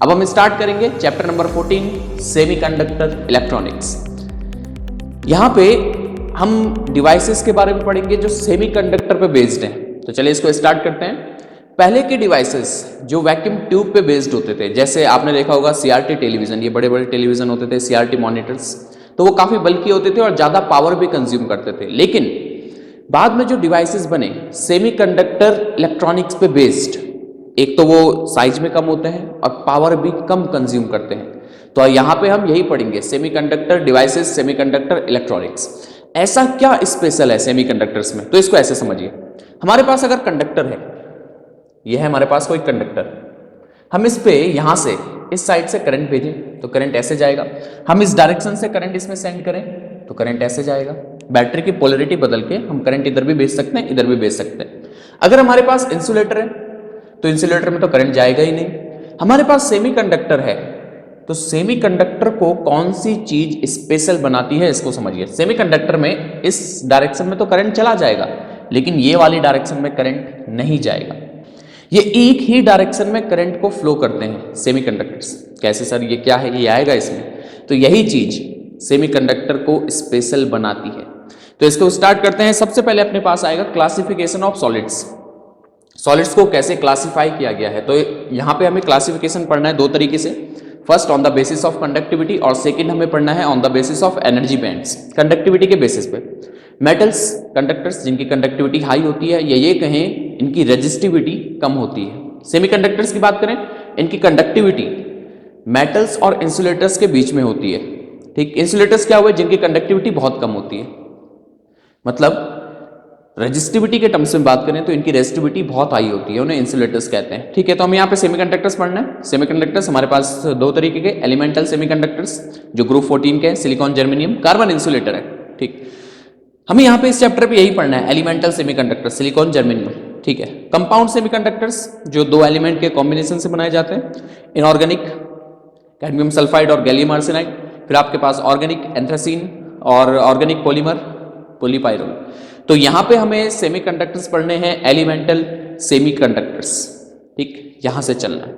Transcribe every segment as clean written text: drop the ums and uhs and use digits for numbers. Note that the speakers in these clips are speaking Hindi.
अब हम स्टार्ट करेंगे चैप्टर नंबर 14 सेमीकंडक्टर इलेक्ट्रॉनिक्स। यहाँ पे हम डिवाइसेस के बारे में पढ़ेंगे जो सेमीकंडक्टर पे बेस्ड हैं। तो चलिए इसको स्टार्ट करते हैं। पहले के डिवाइसेस जो वैक्यूम ट्यूब पे बेस्ड होते थे, जैसे आपने देखा होगा सीआरटी टेलीविजन, ये बड़े बड़े टेलीविजन होते थे, सीआरटी मॉनिटर्स, तो वो काफ़ी बल्कि होते थे और ज़्यादा पावर भी कंज्यूम करते थे। लेकिन बाद में जो डिवाइसेस बने सेमीकंडक्टर इलेक्ट्रॉनिक्स पे बेस्ड, एक तो वो साइज में कम होते हैं और पावर भी कम कंज्यूम करते हैं। तो यहाँ पे हम यही पढ़ेंगे, सेमीकंडक्टर डिवाइसेस, सेमीकंडक्टर इलेक्ट्रॉनिक्स। ऐसा क्या स्पेशल है सेमीकंडक्टर्स में? तो इसको ऐसे समझिए, हमारे पास अगर कंडक्टर है, यह है हमारे पास कोई कंडक्टर, हम इस पे यहां से इस साइड से करंट भेजें तो करंट ऐसे जाएगा, हम इस डायरेक्शन से करंट इसमें सेंड करें तो करंट ऐसे जाएगा। बैटरी की पोलैरिटी बदल के हम करंट इधर भी भेज सकते हैं, इधर भी भेज सकते हैं। अगर हमारे पास इंसुलेटर है तो इंसुलेटर में तो करंट जाएगा ही नहीं। हमारे पास सेमीकंडक्टर है तो सेमीकंडक्टर को कौन सी चीज स्पेशल बनाती है, इसको समझिए। सेमीकंडक्टर में इस डायरेक्शन में तो करंट चला जाएगा, लेकिन ये वाली डायरेक्शन में करंट नहीं जाएगा। ये एक ही डायरेक्शन में करंट को फ्लो करते हैं सेमीकंडक्टर्स। कैसे सर, ये क्या है, ये आएगा इसमें? तो यही चीज सेमीकंडक्टर को स्पेशल बनाती है। तो इसको स्टार्ट करते हैं। सबसे पहले अपने पास आएगा क्लासिफिकेशन ऑफ सॉलिड्स। सॉलिड्स को कैसे क्लासिफाई किया गया है, तो यहाँ पे हमें क्लासिफिकेशन पढ़ना है दो तरीके से। First on the basis of conductivity और सेकंड हमें पढ़ना है on the basis of energy bands. Conductivity के बेसिस पे मेटल्स कंडक्टर्स जिनकी कंडक्टिविटी हाई होती है, या ये कहें इनकी रेजिस्टिविटी कम होती है। सेमीकंडक्टर्स की बात करें, इनकी कंडक्टिविटी मेटल्स और इंसुलेटर्स के बीच में होती है। ठीक, इंसुलेटर्स क्या हुए, जिनकी कंडक्टिविटी बहुत कम होती है। मतलब रेजिस्टिविटी के टर्म्स में बात करें तो इनकी रेजिस्टिविटी बहुत हाई होती है, उन्हें इंसुलेटर्स कहते हैं। ठीक है, तो हम यहाँ पे सेमीकंडक्टर्स पढ़ना है। सेमीकंडक्टर्स हमारे पास दो तरीके के, एलिमेंटल सेमीकंडक्टर्स जो ग्रुप 14 के हैं, सिलिकॉन, जर्मेनियम, कार्बन इंसुलेटर है। ठीक, हमें यहाँ पे इस चैप्टर पे यही पढ़ना है, एलिमेंटल सेमीकंडक्टर, सिलिकॉन, जर्मेनियम। ठीक है, कंपाउंड सेमीकंडक्टर्स जो दो एलिमेंट के कॉम्बिनेशन से बनाए जाते हैं, इनऑर्गेनिक कैडमियम सल्फाइड और गैलियम आर्सेनाइड। फिर आपके पास ऑर्गेनिक एंथ्रासीन और ऑर्गेनिक पॉलीमर पॉलीपाइरोल। तो यहाँ पे हमें सेमीकंडक्टर्स पढ़ने हैं, एलिमेंटल सेमीकंडक्टर्स। ठीक, यहाँ से चलना है।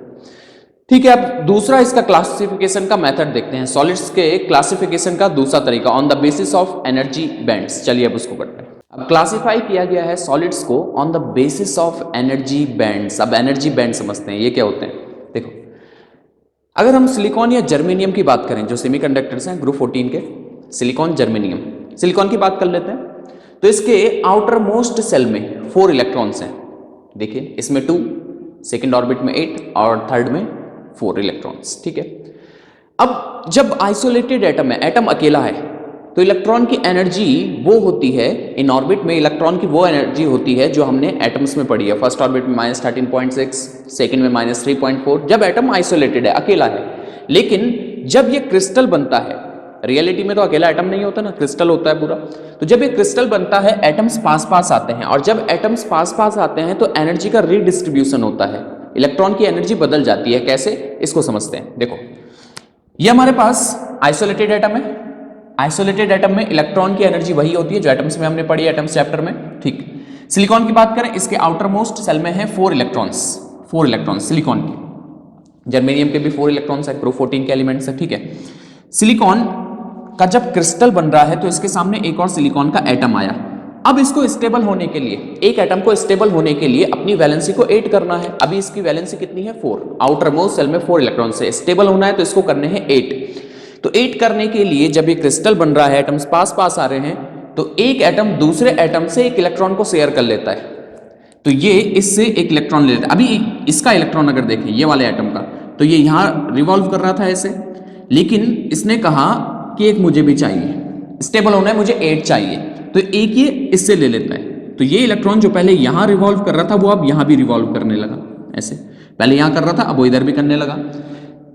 ठीक है, अब दूसरा इसका क्लासिफिकेशन का मेथड देखते हैं। सॉलिड्स के क्लासिफिकेशन का दूसरा तरीका on the basis of energy bands. चलिए अब उसको पढ़ते हैं। अब क्लासिफाई किया गया है सॉलिड्स को on the basis of energy bands. अब एनर्जी बैंड समझते हैं, ये क्या होते हैं। देखो, अगर हम सिलिकॉन या जर्मेनियम की बात करें, जो सेमीकंडक्टर्स हैं ग्रुप 14 के, सिलिकॉन, जर्मेनियम, सिलिकॉन की बात कर लेते हैं। तो इसके आउटर मोस्ट सेल में 4 इलेक्ट्रॉन्स हैं। देखिए, इसमें 2, सेकेंड ऑर्बिट में 8 और थर्ड में 4 इलेक्ट्रॉन्स। ठीक है, अब जब आइसोलेटेड एटम है, एटम अकेला है, तो इलेक्ट्रॉन की एनर्जी वो होती है, इन ऑर्बिट में इलेक्ट्रॉन की वो एनर्जी होती है जो हमने एटम्स में पढ़ी है। फर्स्ट ऑर्बिट में -13.6, सेकेंड में -3.4, जब एटम आइसोलेटेड है, अकेला है। लेकिन जब ये क्रिस्टल बनता है, रियलिटी में तो अकेला एटम नहीं होता ना, क्रिस्टल होता है पूरा। तो जब ये क्रिस्टल बनता है, एटम्स पास पास आते हैं, और जब एटम्स पास पास आते हैं तो एनर्जी का रीडिस्ट्रीब्यूशन होता है, इलेक्ट्रॉन की एनर्जी बदल जाती है। कैसे, इसको समझते हैं। देखो, ये हमारे पास आइसोलेटेड एटम है। आइसोलेटेड एटम में इलेक्ट्रॉन की एनर्जी वही होती है जो एटम्स में हमने पढ़ी, एटम्स चैप्टर में। ठीक, सिलिकॉन की बात करें, इसके आउटर मोस्ट सेल में है 4 इलेक्ट्रॉन्स, 4 इलेक्ट्रॉन्स सिलिकॉन के। जर्मेनियम के भी 4 इलेक्ट्रॉन्स है, ग्रुप 14 के एलिमेंट्स है। ठीक है, सिलिकॉन का जब क्रिस्टल बन रहा है तो इसके सामने एक और सिलिकॉन का एटम आया। अब इसको स्टेबल होने के लिए, एक एटम को स्टेबल होने के लिए अपनी वैलेंसी को 8 करना है। अभी इसकी वैलेंसी कितनी है, 4। आउटर मोस्ट सेल में 4 इलेक्ट्रॉन से स्टेबल होना है तो इसको करने हैं 8। तो 8 करने के लिए जब ये क्रिस्टल बन रहा है, एटम्स पास पास आ रहे हैं, तो एक एटम दूसरे एटम से एक इलेक्ट्रॉन को शेयर कर लेता है। तो ये इससे एक इलेक्ट्रॉन ले लेता है। अभी इसका इलेक्ट्रॉन अगर देखें, ये वाले एटम का, तो ये यहां रिवॉल्व कर रहा था ऐसे, लेकिन इसने कहा कि एक मुझे भी चाहिए, स्टेबल होना है, मुझे 8 चाहिए, तो एक ये इससे ले लेता है। तो ये इलेक्ट्रॉन जो पहले यहां रिवॉल्व कर रहा था, वो अब यहां भी रिवॉल्व करने लगा। ऐसे पहले यहां कर रहा था, अब वो इधर भी करने लगा।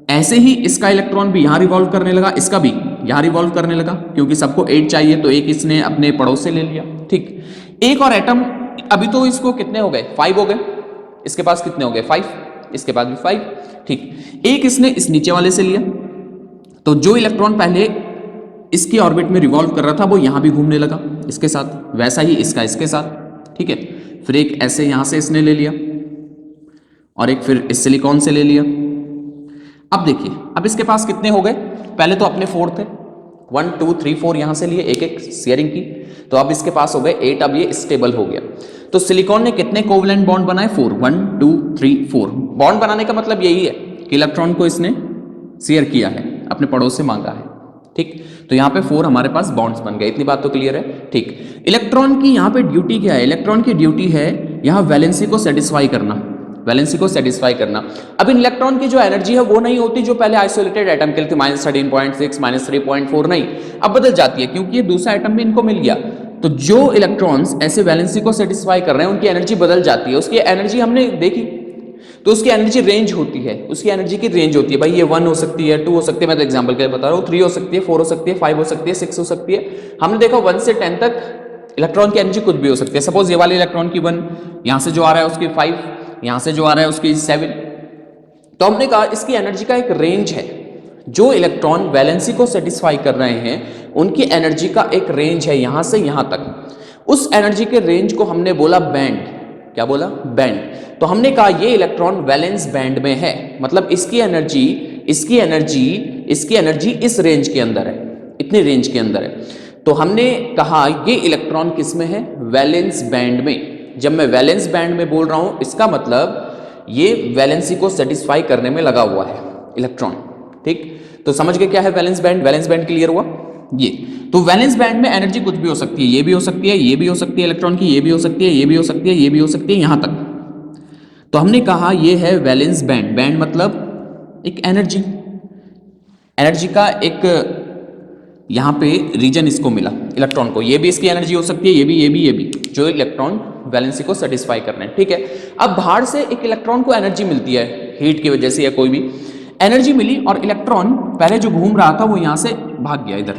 ऐसे ही इसका इलेक्ट्रॉन भी यहां रिवॉल्व करने लगा, इसका भी यहां रिवॉल्व करने लगा, क्योंकि सबको 8 चाहिए, तो एक इसने अपने पड़ोस से ले लिया। ठीक, एक और एटम, अभी तो इसको कितने हो गए, 5 हो गए। इसके पास कितने हो गए, 5, इसके पास भी 5। ठीक, एक इसने इस नीचे वाले से लिया, तो जो इलेक्ट्रॉन पहले इसकी ऑर्बिट में रिवॉल्व कर रहा था वो यहां भी घूमने लगा इसके साथ, वैसा ही इसका इसके साथ। ठीक है, फिर एक ऐसे यहां से इसने ले लिया और एक फिर इस सिलिकॉन से ले लिया। अब देखिए, अब इसके पास कितने हो गए, पहले तो अपने 4 थे, 1 2 3 4 यहां से लिए, एक एक शेयरिंग की, तो अब इसके पास हो गए 8। अब ये स्टेबल हो गया। तो सिलिकॉन ने कितने कोवलेंट बॉन्ड बनाए, 4, 1 2 3 4। बॉन्ड बनाने का मतलब यही है कि इलेक्ट्रॉन को इसने शेयर किया है, अपने पड़ोस से मांगा है। ठीक, तो यहाँ पे 4 हमारे पास बॉन्ड्स बन गए। इतनी बात तो क्लियर है। ठीक, इलेक्ट्रॉन की यहाँ पे ड्यूटी क्या है, इलेक्ट्रॉन की ड्यूटी है यहाँ वैलेंसी को सेटिस्फाई करना, वैलेंसी को सेटिस्फाई करना। अब इन इलेक्ट्रॉन की जो एनर्जी है वो नहीं होती जो पहले आइसोलेटेड एटम के लिए थी, -13.6 -3.4, नहीं, अब बदल जाती है क्योंकि ये दूसरा एटम भी इनको मिल गया। तो जो इलेक्ट्रॉन्स ऐसे वैलेंसी को सेटिस्फाई कर रहे हैं उनकी एनर्जी बदल जाती है। उसकी एनर्जी हमने देखी, तो उसकी एनर्जी रेंज होती है, उसकी एनर्जी की रेंज होती है। भाई ये 1 हो सकती है, 2 हो सकती है, मैं तो एग्जांपल के लिए बता रहा हूँ, 3 हो सकती है, 4 हो सकती है, 5 हो सकती है, 6 हो सकती है। हमने देखा 1 से 10 तक इलेक्ट्रॉन की एनर्जी कुछ भी हो सकती है। सपोज ये वाले इलेक्ट्रॉन की 1, यहाँ से जो आ रहा है उसकी 5, यहाँ से जो आ रहा है उसकी 7। तो हमने कहा इसकी एनर्जी का एक रेंज है। जो इलेक्ट्रॉन वैलेंसी को सेटिस्फाई कर रहे हैं उनकी एनर्जी का एक रेंज है, यहां से यहां तक। उस एनर्जी के रेंज को हमने बोला बैंड। क्या बोला, बैंड। तो हमने कहा ये इलेक्ट्रॉन वैलेंस बैंड में है, मतलब इसकी एनर्जी इस रेंज के अंदर है, इतनी रेंज के अंदर है। तो हमने कहा ये इलेक्ट्रॉन किस में है, वैलेंस बैंड में। जब मैं वैलेंस बैंड में बोल रहा हूं इसका मतलब ये वैलेंसी को सेटिस्फाई करने में लगा हुआ है इलेक्ट्रॉन। ठीक, तो समझ गए क्या है valence band. Valence band clear हुआ ये। तो वैलेंस बैंड में एनर्जी कुछ भी हो सकती है, ये भी हो सकती है, ये भी हो सकती है इलेक्ट्रॉन की, ये भी हो सकती है, ये भी हो सकती है, ये भी हो सकती है, यहां तक। तो हमने कहा ये है वैलेंस बैंड। बैंड मतलब एक एनर्जी, एनर्जी का एक यहां पे रीजन इसको मिला इलेक्ट्रॉन को। ये भी इसकी एनर्जी हो सकती है, ये भी, ये भी, ये भी, जो इलेक्ट्रॉन वैलेंसी को सेटिस्फाई कर रहे हैं। ठीक है, अब बाहर से एक इलेक्ट्रॉन को एनर्जी मिलती है, हीट की वजह से या कोई भी एनर्जी मिली, और इलेक्ट्रॉन पहले जो घूम रहा था वो यहां से भाग गया इधर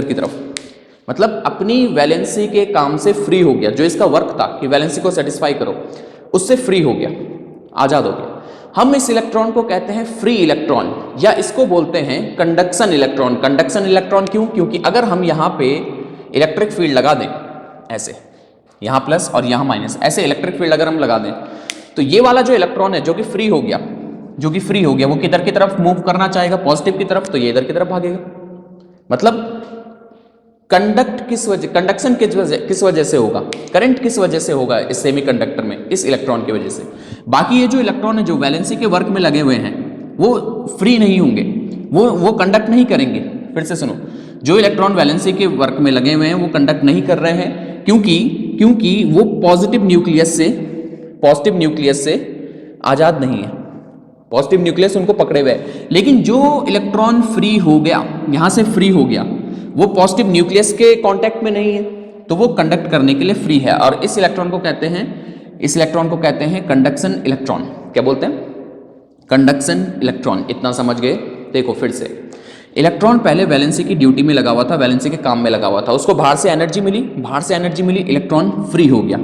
की तरफ, मतलब अपनी वैलेंसी के काम से फ्री हो गया। जो इसका वर्क था कि वैलेंसी को सेटिस्फाई करो, उससे फ्री हो गया, आजाद हो गया। हम इस इलेक्ट्रॉन को कहते हैं फ्री इलेक्ट्रॉन, या इसको बोलते हैं कंडक्शन इलेक्ट्रॉन। कंडक्शन इलेक्ट्रॉन क्यों, क्योंकि अगर हम यहां पे इलेक्ट्रिक फील्ड लगा दें, ऐसे यहां प्लस और यहां माइनस, ऐसे इलेक्ट्रिक फील्ड अगर हम लगा दें, तो ये वाला जो इलेक्ट्रॉन है जो कि फ्री हो गया, वो किधर की तरफ मूव करना चाहेगा, पॉजिटिव की तरफ, तो ये इधर की तरफ भागेगा। मतलब कंडक्शन किस वजह से होगा, करंट किस वजह से होगा इस सेमीकंडक्टर में, इस इलेक्ट्रॉन की वजह से। बाकी ये जो इलेक्ट्रॉन है जो वैलेंसी के वर्क में लगे हुए हैं वो फ्री नहीं होंगे, वो कंडक्ट नहीं करेंगे। फिर से सुनो, जो इलेक्ट्रॉन वैलेंसी के वर्क में लगे हुए हैं वो कंडक्ट नहीं कर रहे हैं, क्योंकि वो पॉजिटिव न्यूक्लियस से आजाद नहीं है, पॉजिटिव न्यूक्लियस उनको पकड़े हुए है। लेकिन जो इलेक्ट्रॉन फ्री हो गया, यहां से फ्री हो गया, वो पॉजिटिव न्यूक्लियस के कांटेक्ट में नहीं है, तो वो कंडक्ट करने के लिए फ्री है। और इस इलेक्ट्रॉन को कहते हैं कंडक्शन इलेक्ट्रॉन। क्या बोलते हैं, कंडक्शन इलेक्ट्रॉन। इतना समझ गए। देखो फिर से, इलेक्ट्रॉन पहले वैलेंसी की ड्यूटी में लगा हुआ था, वैलेंसी के काम में लगा हुआ था, उसको बाहर से एनर्जी मिली, इलेक्ट्रॉन फ्री हो गया।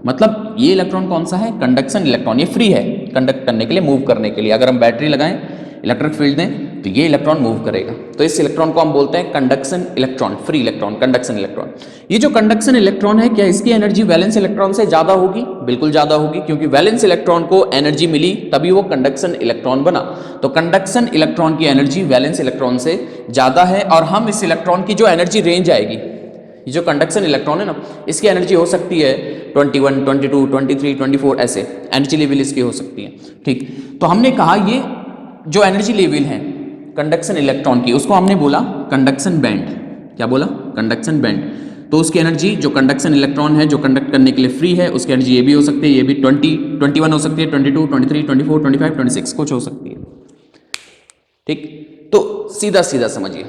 मतलब ये इलेक्ट्रॉन कौन सा है, कंडक्शन इलेक्ट्रॉन। ये फ्री है कंडक्ट करने के लिए, मूव करने के लिए। अगर हम बैटरी लगाएं, इलेक्ट्रिक फील्ड दें, तो ये इलेक्ट्रॉन मूव करेगा। तो इस इलेक्ट्रॉन को हम बोलते हैं conduction electron, free electron, conduction electron. ये जो कंडक्शन इलेक्ट्रॉन है, क्या इसकी एनर्जी वैलेंस इलेक्ट्रॉन से ज्यादा होगी? बिल्कुल ज्यादा होगी, क्योंकि वैलेंस इलेक्ट्रॉन को एनर्जी मिली तभी वो कंडक्शन इलेक्ट्रॉन बना। तो कंडक्शन इलेक्ट्रॉन की एनर्जी वैलेंस इलेक्ट्रॉन से ज्यादा है। और हम इस इलेक्ट्रॉन की जो एनर्जी रेंज आएगी, ये जो कंडक्शन इलेक्ट्रॉन है ना, इसकी एनर्जी हो सकती है 21, 22, 23, 24, ऐसे एनर्जी लेवल इसकी हो सकती है। ठीक, तो हमने कहा ये जो एनर्जी लेवल है कंडक्शन इलेक्ट्रॉन की, उसको हमने बोला कंडक्शन बैंड। क्या बोला, कंडक्शन बैंड। तो उसकी एनर्जी, जो कंडक्शन इलेक्ट्रॉन है जो कंडक्ट करने के लिए फ्री है, उसकी एनर्जी ये भी हो सकती है, ये भी 20, 21 हो सकती है, 22, 23, 24, 25, 26 कुछ हो सकती है। ठीक, तो सीधा सीधा समझिए,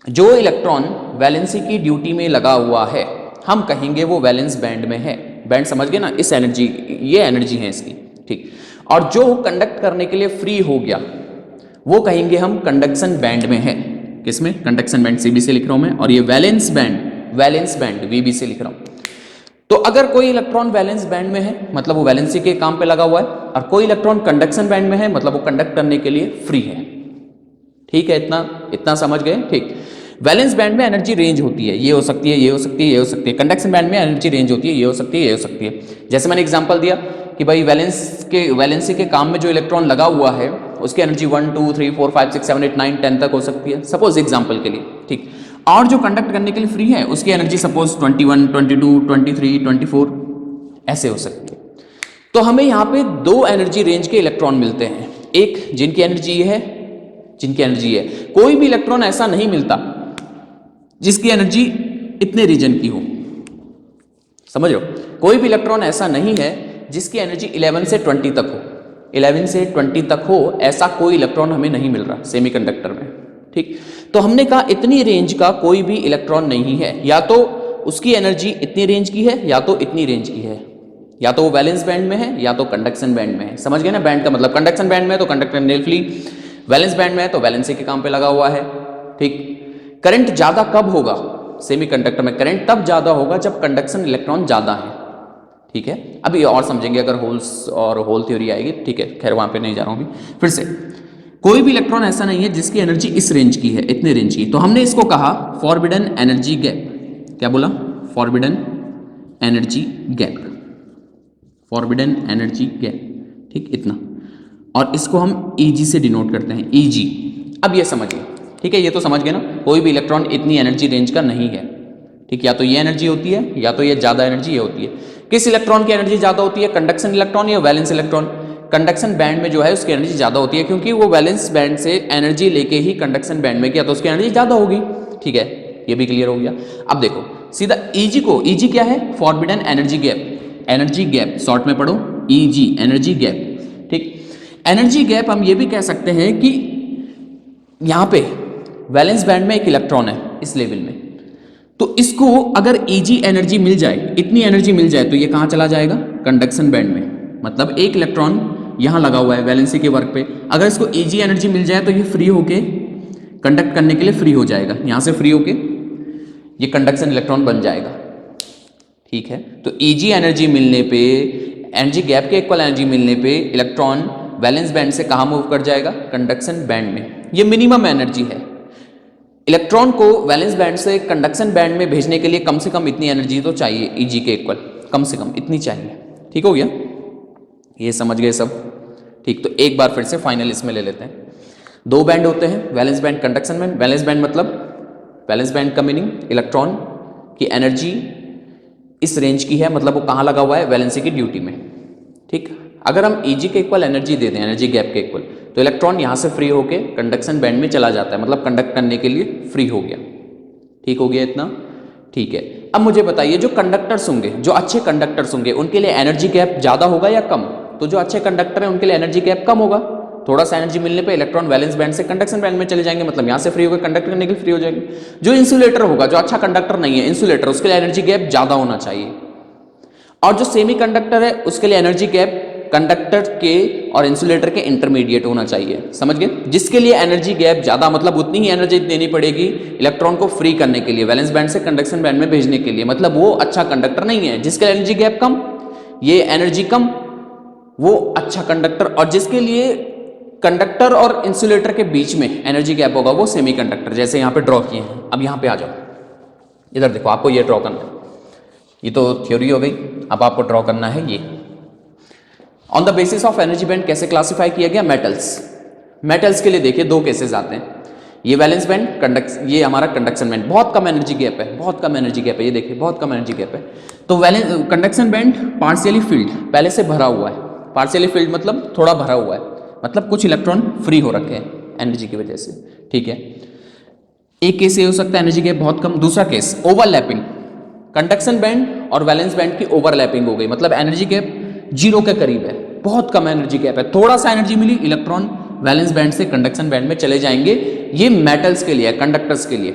जो इलेक्ट्रॉन वैलेंसी की ड्यूटी में लगा हुआ है हम कहेंगे वो वैलेंस बैंड में है। बैंड समझ गए ना, इस एनर्जी, ये एनर्जी है इसकी। ठीक, और जो कंडक्ट करने के लिए फ्री हो गया वो कहेंगे हम कंडक्शन बैंड में है। किसमें, कंडक्शन बैंड, सीबी से लिख रहा हूं मैं, और ये वैलेंस बैंड वीबी से लिख रहा हूं। तो अगर कोई इलेक्ट्रॉन वैलेंस बैंड में है मतलब वो वैलेंसी के काम पे लगा हुआ है, और कोई इलेक्ट्रॉन कंडक्शन बैंड में है मतलब वो कंडक्ट करने के लिए फ्री है। ठीक है, इतना समझ गए। ठीक, वैलेंस बैंड में एनर्जी रेंज होती है, ये हो सकती है, ये हो सकती है, ये हो सकती है। कंडक्शन बैंड में एनर्जी रेंज होती है, ये हो सकती है, ये हो सकती है। जैसे मैंने एग्जांपल दिया कि भाई वैलेंसी के काम में जो इलेक्ट्रॉन लगा हुआ है उसकी एनर्जी 1 2 3 4 5 6 7 8 9 10 तक हो सकती है, सपोज एग्जाम्पल के लिए, ठीक। और जो कंडक्ट करने के लिए फ्री है उसकी एनर्जी सपोज 21 22 23 24 ऐसे हो सकती है। तो हमें यहाँ पे दो एनर्जी रेंज के इलेक्ट्रॉन मिलते हैं, एक जिनकी एनर्जी ये है, जिनकी एनर्जी है। कोई भी इलेक्ट्रॉन ऐसा नहीं मिलता जिसकी एनर्जी इतने रीजन की हो, समझ लो, कोई भी इलेक्ट्रॉन ऐसा नहीं है जिसकी एनर्जी 11 से 20 तक हो, 11 से 20 तक हो, ऐसा कोई इलेक्ट्रॉन हमें नहीं मिल रहा सेमीकंडक्टर में, ठीक। तो हमने कहा इतनी रेंज का कोई भी इलेक्ट्रॉन नहीं है, या तो उसकी एनर्जी इतनी रेंज की है या तो इतनी रेंज की है, या तो वो वैलेंस बैंड में है या तो कंडक्शन बैंड में है। समझ गए ना, बैंड का मतलब कंडक्शन बैंड में है तो कंडक्टर नेलफली, वैलेंस बैंड में है तो वैलेंसी के काम पे लगा हुआ है, ठीक। करंट ज्यादा कब होगा सेमीकंडक्टर में? करंट तब ज्यादा होगा जब कंडक्शन इलेक्ट्रॉन ज्यादा है, ठीक है। अभी और समझेंगे अगर होल्स और होल थ्योरी आएगी, ठीक है, खैर वहां पे नहीं जा रहा हूं अभी। फिर से, कोई भी इलेक्ट्रॉन ऐसा नहीं है जिसकी एनर्जी इस रेंज की है, इतने रेंज की। तो हमने इसको कहा फॉरबिडन एनर्जी गैप। क्या बोला? Forbidden energy gap, forbidden energy gap, ठीक, इतना। और इसको हम Eg से डिनोट करते हैं, Eg। अब ये समझिए, ठीक है, ये तो समझ गए ना, कोई भी इलेक्ट्रॉन इतनी एनर्जी रेंज का नहीं है, ठीक। या तो ये एनर्जी होती है या तो ये ज्यादा एनर्जी ये होती है। किस इलेक्ट्रॉन की एनर्जी ज्यादा होती है? कंडक्शन इलेक्ट्रॉन या वैलेंस इलेक्ट्रॉन? कंडक्शन बैंड में जो है उसकी एनर्जी ज्यादा होती है, क्योंकि वो वैलेंस बैंड से एनर्जी लेके ही कंडक्शन बैंड में किया तो उसकी एनर्जी ज्यादा होगी, ठीक है, ये भी क्लियर हो गया। अब देखो सीधा Eg को, Eg क्या है? Forbidden energy gap, energy gap short में पढ़ो, Eg एनर्जी गैप, ठीक। एनर्जी गैप हम ये भी कह सकते हैं कि यहां पे वैलेंस बैंड में एक इलेक्ट्रॉन है इस लेवल में, तो इसको अगर Eg एनर्जी मिल जाए, इतनी एनर्जी मिल जाए, तो ये कहां चला जाएगा? कंडक्शन बैंड में। मतलब एक इलेक्ट्रॉन यहां लगा हुआ है वैलेंसी के वर्क पे, अगर इसको Eg एनर्जी मिल जाए तो ये फ्री होके कंडक्ट करने के लिए फ्री हो जाएगा, यहां से फ्री होके ये कंडक्शन इलेक्ट्रॉन बन जाएगा, ठीक है। तो Eg एनर्जी मिलने पे, एनर्जी गैप के इक्वल एनर्जी मिलने पे इलेक्ट्रॉन वैलेंस बैंड से कहां मूव कर जाएगा? कंडक्शन बैंड में। ये मिनिमम एनर्जी है। इलेक्ट्रॉन को वैलेंस बैंड से कंडक्शन बैंड में भेजने के लिए कम से कम इतनी एनर्जी तो चाहिए, Eg के इक्वल, कम से कम इतनी चाहिए, ठीक हो गया? ये समझ गए सब, ठीक। तो एक बार फिर से फाइनल इसमें ले लेते हैं। दो बैंड होते हैं, valence band, conduction band. Valence band मतलब, वैलेंस बैंड का मीनिंग इलेक्ट्रॉन की एनर्जी इस रेंज की है, मतलब वो कहाँ लगा हुआ है? वैलेंसी की ड्यूटी में, ठीक। अगर हम Eg के इक्वल एनर्जी दे दें, एनर्जी गैप के इक्वल, तो इलेक्ट्रॉन यहाँ से फ्री होके कंडक्शन बैंड में चला जाता है, मतलब कंडक्ट करने के लिए फ्री हो गया, ठीक हो गया इतना, ठीक है। अब मुझे बताइए, जो कंडक्टर्स होंगे, जो अच्छे कंडक्टर्स होंगे, उनके लिए एनर्जी गैप ज़्यादा होगा या कम? तो जो अच्छे कंडक्टर हैं उनके लिए एनर्जी गैप कम होगा, थोड़ा सा एनर्जी मिलने पे इलेक्ट्रॉन वैलेंस बैंड से कंडक्शन बैंड में चले जाएंगे, मतलब यहाँ से फ्री होकर कंडक्ट करने के लिए फ्री हो जाएंगे। जो इंसुलेटर होगा, जो अच्छा कंडक्टर नहीं है, इंसुलेटर, उसके लिए एनर्जी गैप ज़्यादा होना चाहिए। और जो सेमी कंडक्टर है उसके लिए एनर्जी गैप कंडक्टर के और इंसुलेटर के इंटरमीडिएट होना चाहिए, समझ गए? जिसके लिए एनर्जी गैप ज्यादा, मतलब उतनी ही एनर्जी देनी पड़ेगी इलेक्ट्रॉन को फ्री करने के लिए, वैलेंस बैंड से कंडक्शन बैंड में भेजने के लिए, मतलब वो अच्छा कंडक्टर नहीं है। जिसके लिए एनर्जी गैप कम, ये एनर्जी कम, वो अच्छा कंडक्टर। और जिसके लिए कंडक्टर और इंसुलेटर के बीच में एनर्जी गैप होगा, वो सेमी कंडक्टर, जैसे यहाँ पे ड्रॉ किए हैं। अब यहाँ पे आ जाओ, इधर देखो, आपको ये ड्रॉ करना है, ये तो थ्योरी हो गई, अब आपको ड्रॉ करना है ये। On the basis of energy band कैसे क्लासिफाई किया गया? मेटल्स, मेटल्स के लिए देखिए दो केसेस आते हैं, ये वैलेंस बैंड, ये हमारा कंडक्शन बैंड, बहुत कम एनर्जी गैप है, बहुत कम एनर्जी गैप है, ये देखिए बहुत कम एनर्जी गैप है। तो कंडक्शन बैंड पार्शियली फिल्ड, पहले से भरा हुआ है, पार्शियली फिल्ड मतलब थोड़ा भरा हुआ है, मतलब कुछ इलेक्ट्रॉन फ्री हो रखे हैं एनर्जी की वजह से, ठीक है। एक केस ये हो सकता है एनर्जी गैप बहुत कम। दूसरा केस ओवरलैपिंग, कंडक्शन बैंड और वैलेंस बैंड की ओवरलैपिंग हो गई, मतलब एनर्जी गैप जीरो के करीब है, बहुत कम एनर्जी गैप है, थोड़ा सा एनर्जी मिली, इलेक्ट्रॉन वैलेंस बैंड से कंडक्शन बैंड में चले जाएंगे। ये मेटल्स के लिए, कंडक्टर्स के लिए,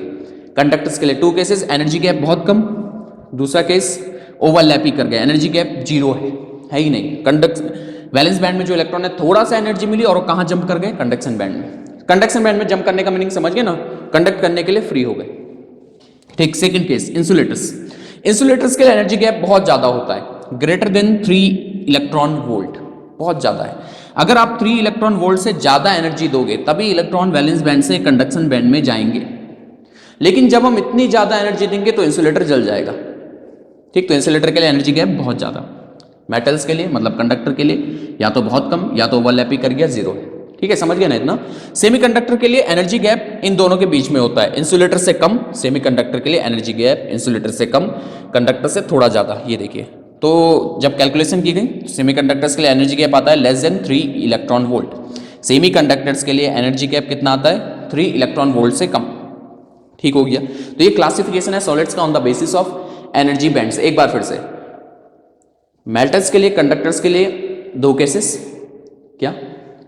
कंडक्टर्स के लिए टू केसेस, एनर्जी गैप बहुत कम, दूसरा केस ओवरलैप ही कर गया, एनर्जी गैप जीरो है ही नहीं। वैलेंस बैंड में जो इलेक्ट्रॉन है थोड़ा सा एनर्जी मिली और कहां जंप कर गए? कंडक्शन बैंड में। कंडक्शन बैंड में जंप करने का मीनिंग समझ गए ना, कंडक्ट करने के लिए फ्री हो गए, ठीक। सेकंड केस इंसुलेटर्स, इंसुलेटर्स के लिए एनर्जी गैप बहुत ज्यादा होता है, ग्रेटर देन 3 इलेक्ट्रॉन वोल्ट, बहुत ज्यादा है। अगर आप 3 इलेक्ट्रॉन वोल्ट से ज्यादा एनर्जी दोगे तभी इलेक्ट्रॉन वैलेंस बैंड से कंडक्शन बैंड में जाएंगे, लेकिन जब हम इतनी ज्यादा एनर्जी देंगे तो इंसुलेटर जल जाएगा, ठीक। तो इंसुलेटर के लिए एनर्जी गैप बहुत ज्यादा, मेटल्स के लिए मतलब कंडक्टर के लिए या तो बहुत कम या तो ओवरलैप ही कर गया, जीरो है, ठीक है, समझ गए ना इतना। सेमीकंडक्टर के लिए एनर्जी गैप इन दोनों के बीच में होता है, इंसुलेटर से कम। सेमीकंडक्टर के लिए एनर्जी गैप इंसुलेटर से कम, कंडक्टर से थोड़ा ज़्यादा। ये देखिए, तो जब कैलकुलेशन की गई तो सेमीकंडक्टर्स के लिए एनर्जी गैप आता है less than 3 electron volt. Semiconductors के लिए एनर्जी गैप कितना आता है? 3 इलेक्ट्रॉन वोल्ट से कम। ठीक हो गया। तो ये क्लासिफिकेशन है सॉलिड्स का on the basis of energy bands. एक बार फिर से, मेटल्स के लिए, कंडक्टर्स के लिए दो केसेस, क्या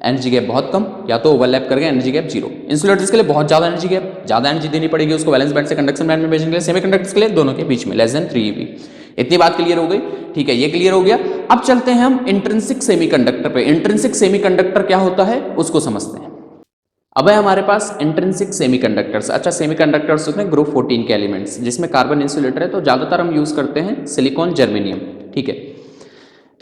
एनर्जी गैप बहुत कम या तो ओवरलैप कर गए, एनर्जी गैप जीरो। इंसुलेटर्स के लिए बहुत ज्यादा एनर्जी गैप, ज्यादा एनर्जी देनी पड़ेगी उसको वैलेंस बैंड से कंडक्शन बैंड में भेजने के लिए। सेमीकंडक्टर्स के लिए दोनों के बीच में लेस देन 3 eV। इतनी बात क्लियर हो गई, ठीक है, ये क्लियर हो गया। अब चलते हैं हम इंट्रिंसिक सेमीकंडक्टर पे। इंट्रिंसिक सेमीकंडक्टर क्या होता है उसको समझते हैं। अब है हमारे पास इंट्रिंसिक सेमीकंडक्टर्स। अच्छा, सेमीकंडक्टर्स होते हैं ग्रुप 14 के एलिमेंट्स, जिसमें कार्बन इंसुलेटर है, तो ज्यादातर हम यूज करते हैं सिलिकॉन, जर्मेनियम। ठीक है,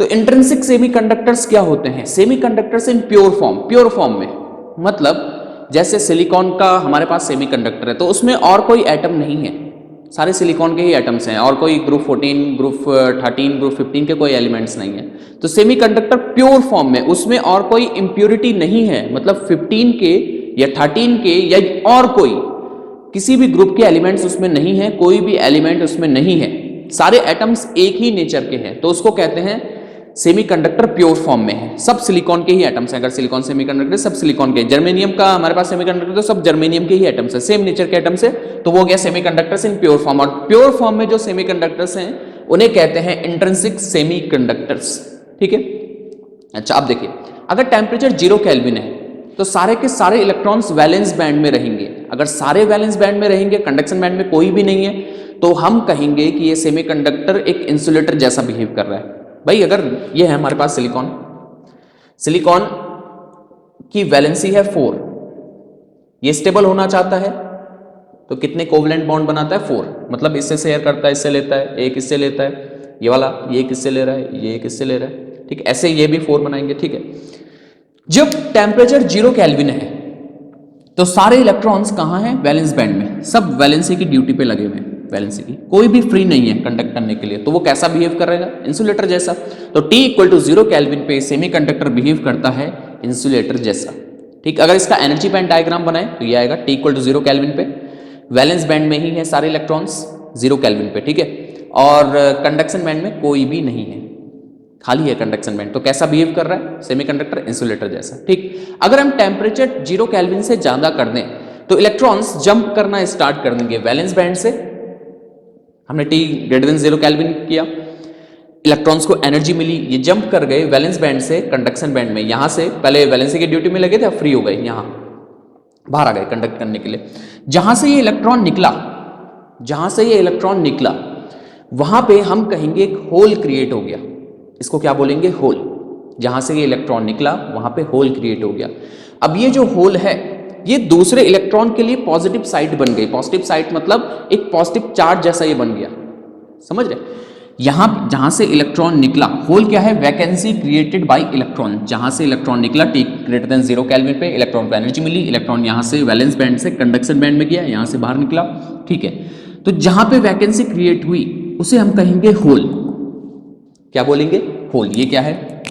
तो इंट्रिंसिक सेमीकंडक्टर्स क्या होते हैं? सेमीकंडक्टर्स इन प्योर फॉर्म में, मतलब जैसे सिलिकॉन का हमारे पास सेमीकंडक्टर है तो उसमें और कोई एटम नहीं है, सारे सिलिकॉन के ही एटम्स हैं, और कोई ग्रुप 14, ग्रुप 13, ग्रुप 15 के कोई एलिमेंट्स नहीं है। तो सेमीकंडक्टर प्योर फॉर्म में, उसमें और कोई इंप्योरिटी नहीं है, मतलब 15 के या 13 के या और कोई किसी भी ग्रुप के एलिमेंट्स उसमें नहीं है, कोई भी एलिमेंट उसमें नहीं है, सारे एटम्स एक ही नेचर के हैं, तो उसको कहते हैं सेमीकंडक्टर प्योर फॉर्म में है। सब सिलिकॉन के ही एटम्स हैं, अगर सिलिकॉन सेमीकंडक्टर सब सिलिकॉन के। जर्मेनियम का हमारे पास सेमीकंडक्टर तो सब जर्मेनियम के ही एटम्स हैं, सेम नेचर के एटम्स है, तो वो गया सेमीकंडक्टर्स इन प्योर फॉर्म। और प्योर फॉर्म में जो सेमीकंडक्टर्स हैं उन्हें कहते हैं इंट्रिंसिक सेमीकंडक्टर्स। ठीक है, अच्छा अब देखिए, अगर टेम्परेचर 0 केल्विन है तो सारे के सारे इलेक्ट्रॉन्स वैलेंस बैंड में रहेंगे। अगर सारे वैलेंस बैंड में रहेंगे, कंडक्शन बैंड में कोई भी नहीं है, तो हम कहेंगे कि ये सेमीकंडक्टर एक इंसुलेटर जैसा बिहेव कर रहा है। भाई अगर ये है हमारे पास सिलिकॉन, सिलिकॉन की वैलेंसी है 4, ये स्टेबल होना चाहता है तो कितने कोवलेंट बॉन्ड बनाता है? 4, मतलब इससे शेयर करता है, इससे लेता है, एक इससे लेता है, ये वाला ये किससे ले रहा है, ये किससे ले रहा है, ठीक, ऐसे ये भी 4 बनाएंगे। ठीक है, जब टेम्परेचर 0 केल्विन है तो सारे इलेक्ट्रॉन्स कहां हैं? वैलेंस बैंड में, सब वैलेंसी की ड्यूटी पे लगे हुए हैं, वैलेंसी की कोई भी फ्री नहीं है कंडक्ट करने के लिए, तो वो कैसा बिहेव करेगा? इंसुलेटर जैसा। तो T = 0 केल्विन पे सेमीकंडक्टर बिहेव करता है इंसुलेटर जैसा। ठीक, अगर इसका एनर्जी बैंड डायग्राम बनाए तो ये आएगा T = 0 केल्विन पे, वैलेंस बैंड में ही है सारे इलेक्ट्रॉन्स 0 केल्विन पे। ठीक है, और कंडक्शन बैंड में कोई भी नहीं है, खाली है कंडक्शन बैंड, तो कैसा बिहेव कर रहा है? सेमीकंडक्टर इंसुलेटर जैसा। ठीक, अगर हम टेम्परेचर 0 केल्विन से ज्यादा कर दें तो इलेक्ट्रॉन्स जंप करना स्टार्ट कर देंगे वैलेंस बैंड से। हमने T > 0 केल्विन किया, इलेक्ट्रॉन्स को एनर्जी मिली, ये जंप कर गए वैलेंस बैंड से कंडक्शन बैंड में। यहां से पहले वैलेंसी की ड्यूटी में लगे थे, अब फ्री हो गए, यहां बाहर आ गए कंडक्ट करने के लिए। जहां से ये इलेक्ट्रॉन निकला, जहां से ये इलेक्ट्रॉन निकला वहां पे हम कहेंगे एक होल क्रिएट हो गया, इसको क्या बोलेंगे? होल। जहां से ये इलेक्ट्रॉन निकला वहां पे होल क्रिएट हो गया। अब ये जो होल है ये दूसरे इलेक्ट्रॉन के लिए पॉजिटिव साइड बन गई। पॉजिटिव साइड मतलब एक पॉजिटिव चार्ज जैसा ये बन गया, समझ रहे? यहां जहां से इलेक्ट्रॉन निकला, होल क्या है? Vacancy created by electron. जहां से इलेक्ट्रॉन निकला T > 0 केल्विन पे, इलेक्ट्रॉन को एनर्जी मिली, इलेक्ट्रॉन यहां से वैलेंस बैंड से कंडक्शन बैंड में गया, यहां से बाहर निकला। ठीक है, तो जहां पे वैकेंसी क्रिएट हुई उसे हम कहेंगे होल। क्या बोलेंगे? होल। ये क्या है?